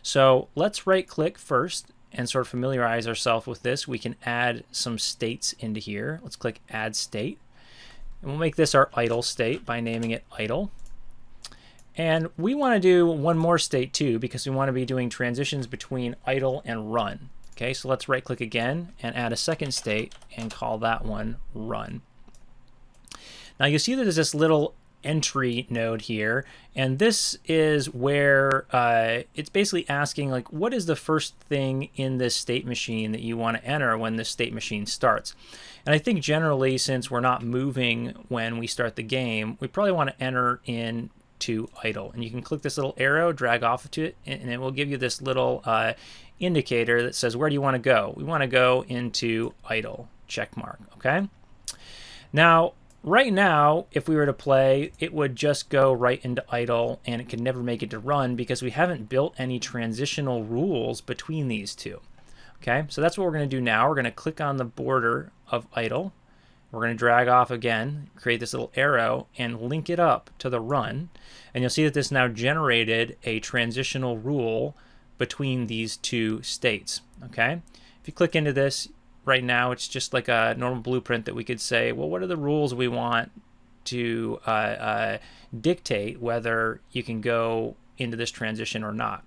So let's right-click first and sort of familiarize ourselves with this. We can add some states into here. Let's click Add State, and we'll make this our idle state by naming it idle. And we want to do one more state too, because we want to be doing transitions between idle and run. Okay, so let's right click again and add a second state and call that one run. Now you see that there's this little entry node here, and this is where it's basically asking, like, what is the first thing in this state machine that you want to enter when this state machine starts? And I think generally, since we're not moving when we start the game, we probably want to enter in to idle. And you can click this little arrow, drag off to it, and it will give you this little indicator that says, where do you want to go? We want to go into idle, check mark, okay? Now, right now, if we were to play, it would just go right into idle, and it could never make it to run because we haven't built any transitional rules between these two. Okay, so that's what we're going to do now. We're going to click on the border of idle. We're going to drag off again, create this little arrow, and link it up to the run. And you'll see that this now generated a transitional rule between these two states. Okay, if you click into this right now, it's just like a normal blueprint that we could say, well, what are the rules we want to dictate whether you can go into this transition or not?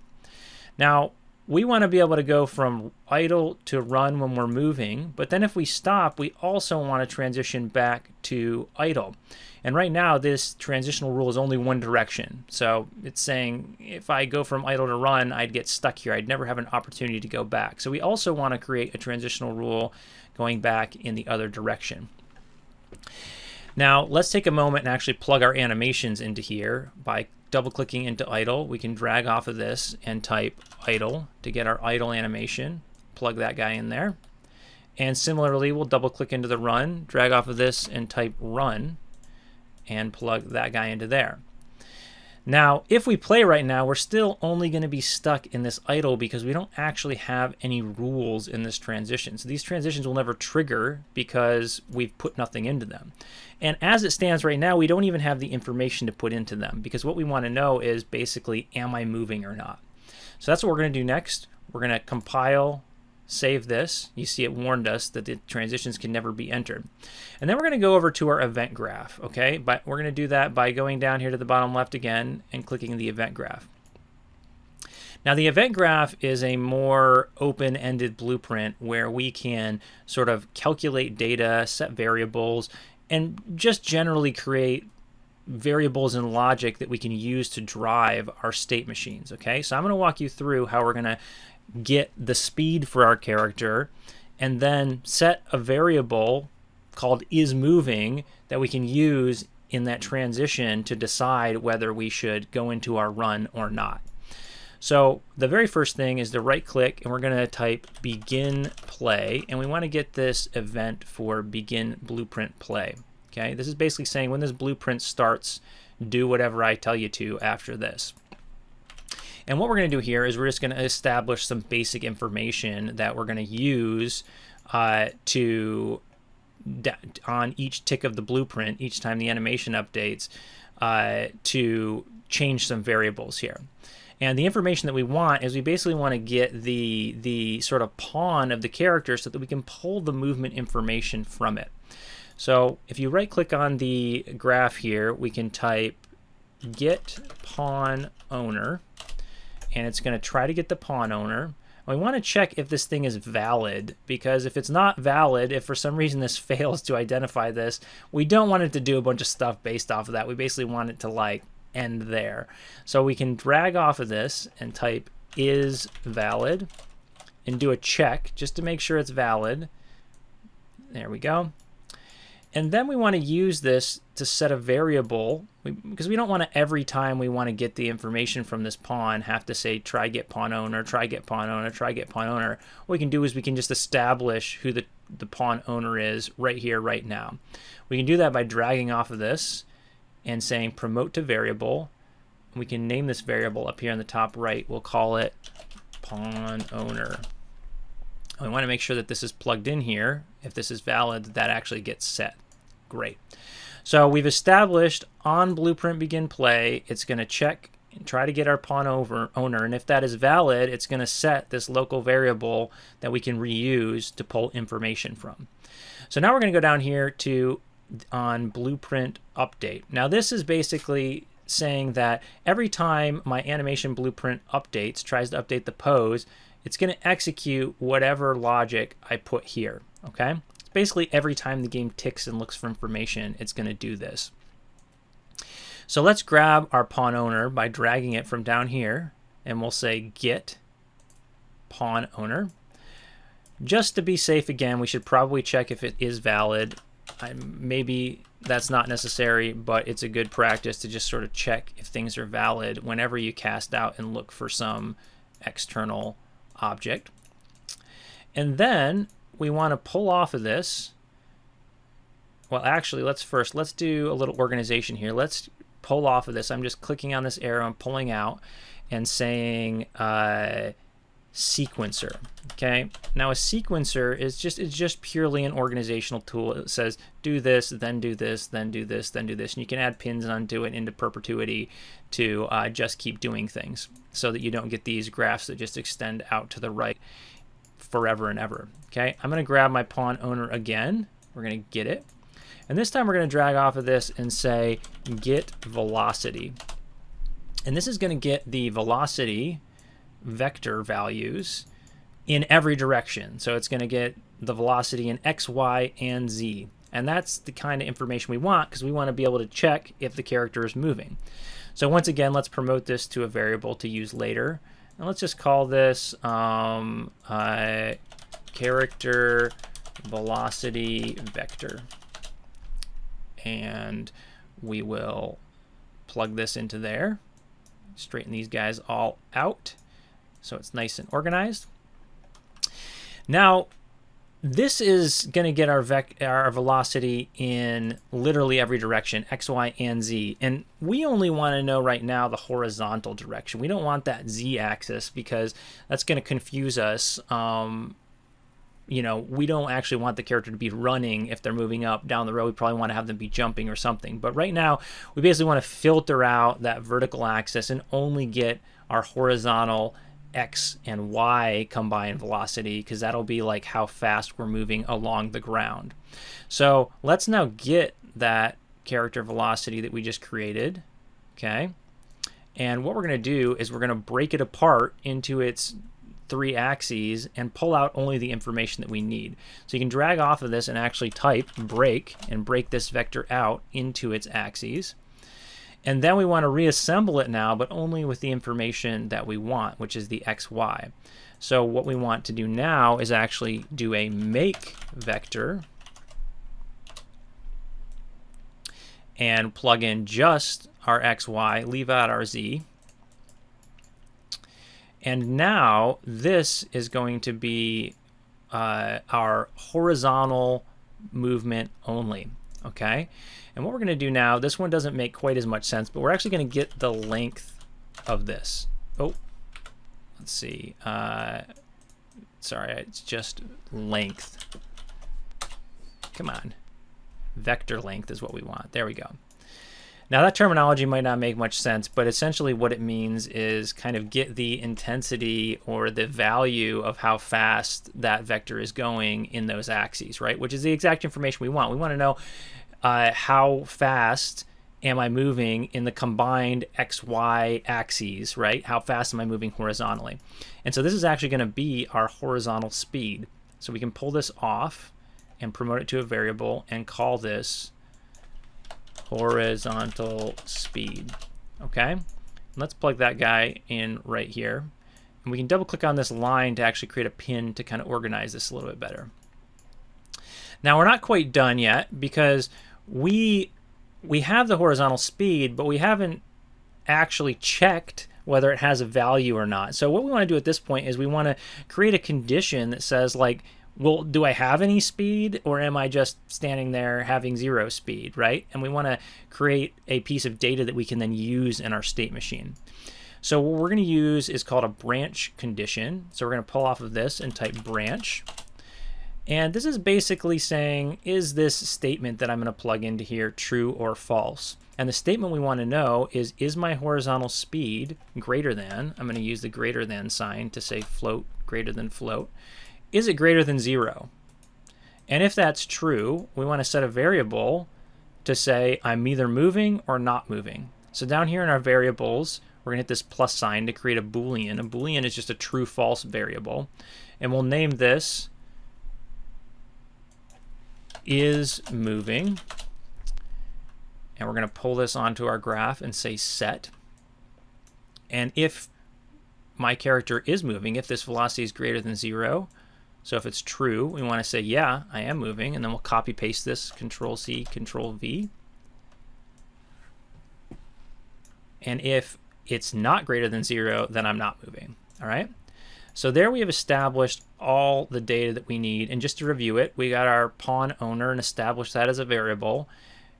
Now, we want to be able to go from idle to run when we're moving, but then if we stop, we also want to transition back to idle. And right now, this transitional rule is only one direction. So it's saying if I go from idle to run, I'd get stuck here. I'd never have an opportunity to go back. So we also want to create a transitional rule going back in the other direction. Now, let's take a moment and actually plug our animations into here by double-clicking into idle. We can drag off of this and type idle to get our idle animation. Plug that guy in there. And similarly, we'll double-click into the run, drag off of this and type run, and plug that guy into there. Now, if we play right now, we're still only going to be stuck in this idle because we don't actually have any rules in this transition. So these transitions will never trigger because we've put nothing into them. And as it stands right now, we don't even have the information to put into them because what we want to know is basically, am I moving or not? So that's what we're going to do next. We're going to compile, save this. You see it warned us that the transitions can never be entered. And then we're going to go over to our event graph, okay? But we're going to do that by going down here to the bottom left again and clicking the event graph. Now the event graph is a more open-ended blueprint where we can sort of calculate data, set variables, and just generally create variables and logic that we can use to drive our state machines, okay? So I'm going to walk you through how we're going to get the speed for our character and then set a variable called isMoving that we can use in that transition to decide whether we should go into our run or not. So the very first thing is to right click and we're going to type begin play, and we want to get this event for begin blueprint play. Okay, this is basically saying when this blueprint starts, do whatever I tell you to after this. And what we're going to do here is we're just going to establish some basic information that we're going to use on each tick of the blueprint, each time the animation updates, to change some variables here. And the information that we want is we basically want to get the sort of pawn of the character so that we can pull the movement information from it. So if you right click on the graph here, we can type get pawn owner, and it's going to try to get the pawn owner. We want to check if this thing is valid, because if it's not valid, if for some reason this fails to identify this, we don't want it to do a bunch of stuff based off of that. We basically want it to like end there. So we can drag off of this and type is valid and do a check just to make sure it's valid. There we go. And then we want to use this to set a variable, because we don't want to every time we want to get the information from this pawn have to say try get pawn owner, try get pawn owner, try get pawn owner. What we can do is we can just establish who the pawn owner is right here, right now. We can do that by dragging off of this and saying promote to variable. We can name this variable up here in the top right. We'll call it pawn owner. We want to make sure that this is plugged in here. If this is valid, that actually gets set. Great. So we've established on blueprint begin play, it's going to check and try to get our pawn owner, and if that is valid, it's going to set this local variable that we can reuse to pull information from. So now we're going to go down here to on blueprint update. Now this is basically saying that every time my animation blueprint updates, tries to update the pose, it's going to execute whatever logic I put here, okay? Basically every time the game ticks and looks for information, it's going to do this. So let's grab our pawn owner by dragging it from down here, and we'll say get pawn owner. Just to be safe again, we should probably check if it is valid. Maybe that's not necessary, but it's a good practice to just sort of check if things are valid whenever you cast out and look for some external object. And then we want to pull off of this. Well, actually, let's do a little organization here. Let's pull off of this. I'm just clicking on this arrow and pulling out and saying sequencer. Okay. Now a sequencer is just purely an organizational tool. It says do this, then do this, then do this, then do this, and you can add pins onto it into perpetuity to just keep doing things so that you don't get these graphs that just extend out to the right forever and ever. Okay, I'm going to grab my pawn owner again. We're going to get it. And this time we're going to drag off of this and say get velocity. And this is going to get the velocity vector values in every direction. So it's going to get the velocity in X, Y, and Z. And that's the kind of information we want because we want to be able to check if the character is moving. So once again, let's promote this to a variable to use later. And let's just call this character velocity vector. And we will plug this into there. Straighten these guys all out so it's nice and organized. Now, this is going to get our velocity in literally every direction, x, y, and z. And we only want to know right now the horizontal direction. We don't want that z-axis because that's going to confuse us. You know, we don't actually want the character to be running if they're moving up. Down the road, we probably want to have them be jumping or something. But right now, we basically want to filter out that vertical axis and only get our horizontal x and y combined velocity, because that'll be like how fast we're moving along the ground. So let's now get that character velocity that we just created. Okay, and what we're going to do is we're going to break it apart into its 3 axes and pull out only the information that we need. So you can drag off of this and actually type break and break this vector out into its axes. And then we want to reassemble it now, but only with the information that we want, which is the xy. So what we want to do now is actually do a make vector and plug in just our xy, leave out our z. And now this is going to be our horizontal movement only, okay? And what we're going to do now, this one doesn't make quite as much sense, but we're actually going to get the length of this. Oh, let's see. Sorry, it's just length. Come on. Vector length is what we want. There we go. Now that terminology might not make much sense, but essentially what it means is kind of get the intensity or the value of how fast that vector is going in those axes, right? Which is the exact information we want. We want to know how fast am I moving in the combined XY axes, right? How fast am I moving horizontally? And so this is actually going to be our horizontal speed. So we can pull this off and promote it to a variable and call this horizontal speed. Okay, let's plug that guy in right here. And we can double click on this line to actually create a pin to kind of organize this a little bit better. Now we're not quite done yet because we have the horizontal speed, but we haven't actually checked whether it has a value or not. So what we want to do at this point is we want to create a condition that says, like, well, do I have any speed, or am I just standing there having 0 speed, right? And we want to create a piece of data that we can then use in our state machine. So what we're going to use is called a branch condition. So we're going to pull off of this and type branch. And this is basically saying, is this statement that I'm going to plug into here true or false? And the statement we want to know is my horizontal speed greater than, I'm going to use the greater than sign to say float greater than float, is it greater than 0? And if that's true, we want to set a variable to say I'm either moving or not moving. So down here in our variables, we're going to hit this plus sign to create a Boolean. A Boolean is just a true-false variable. And we'll name this is moving. And we're going to pull this onto our graph and say set. And if my character is moving, if this velocity is greater than 0, so if it's true, we want to say, yeah, I am moving. And then we'll copy paste this, Control-C, Control-V. And if it's not greater than 0, then I'm not moving. All right. So there we have established all the data that we need. And just to review it, we got our pawn owner and established that as a variable.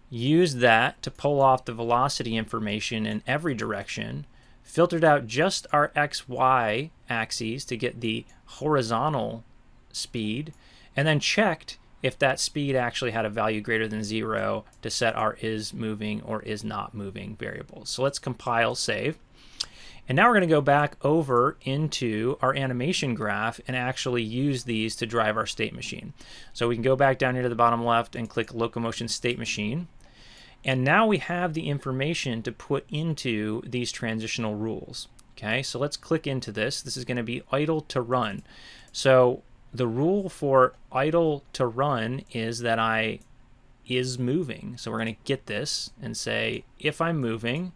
Use that to pull off the velocity information in every direction. Filtered out just our XY axes to get the horizontal speed. And then checked if that speed actually had a value greater than 0 to set our is moving or is not moving variables. So let's compile, save. And now we're going to go back over into our animation graph and actually use these to drive our state machine. So we can go back down here to the bottom left and click Locomotion State Machine. And now we have the information to put into these transitional rules. Okay, so let's click into this. This is going to be idle to run. So the rule for idle to run is that I is moving. So we're going to get this and say, if I'm moving,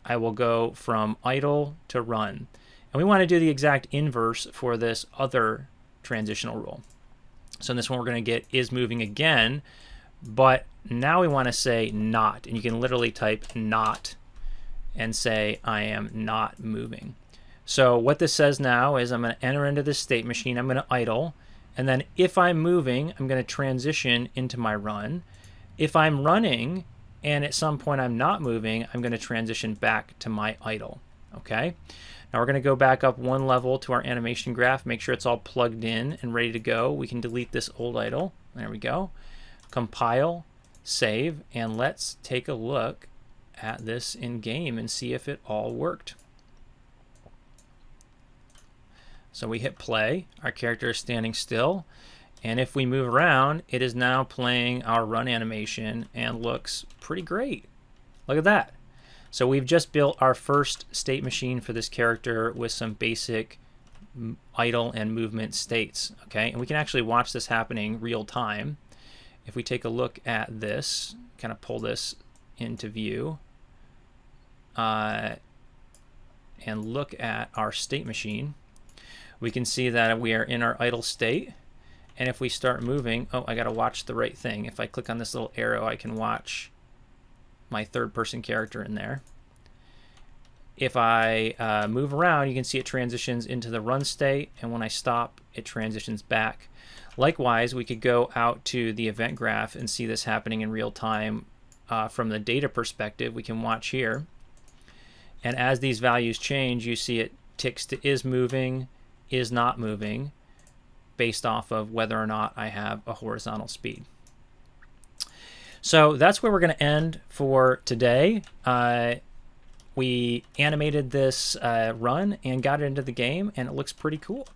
I will go from idle to run. And we want to do the exact inverse for this other transitional rule. So in this one, we're going to get is moving again, but now we want to say not. And you can literally type not and say I am not moving. So what this says now is I'm going to enter into this state machine, I'm going to idle, and then if I'm moving, I'm going to transition into my run. If I'm running and at some point I'm not moving, I'm going to transition back to my idle. Okay? Now we're going to go back up one level to our animation graph, make sure it's all plugged in and ready to go. We can delete this old idle. There we go. Compile, save, and let's take a look at this in game and see if it all worked. So we hit play, our character is standing still, and if we move around, it is now playing our run animation and looks pretty great. Look at that. So we've just built our first state machine for this character with some basic idle and movement states. Okay, and we can actually watch this happening real time. If we take a look at this, kind of pull this into view, and look at our state machine, we can see that we are in our idle state. And if we start moving, oh, I got to watch the right thing. If I click on this little arrow, I can watch my third-person character in there. If I move around, you can see it transitions into the run state, and when I stop, it transitions back. Likewise, we could go out to the event graph and see this happening in real time from the data perspective. We can watch here. And as these values change, you see it ticks to is moving, is not moving, based off of whether or not I have a horizontal speed. So that's where we're going to end for today. We animated this run and got it into the game, and it looks pretty cool.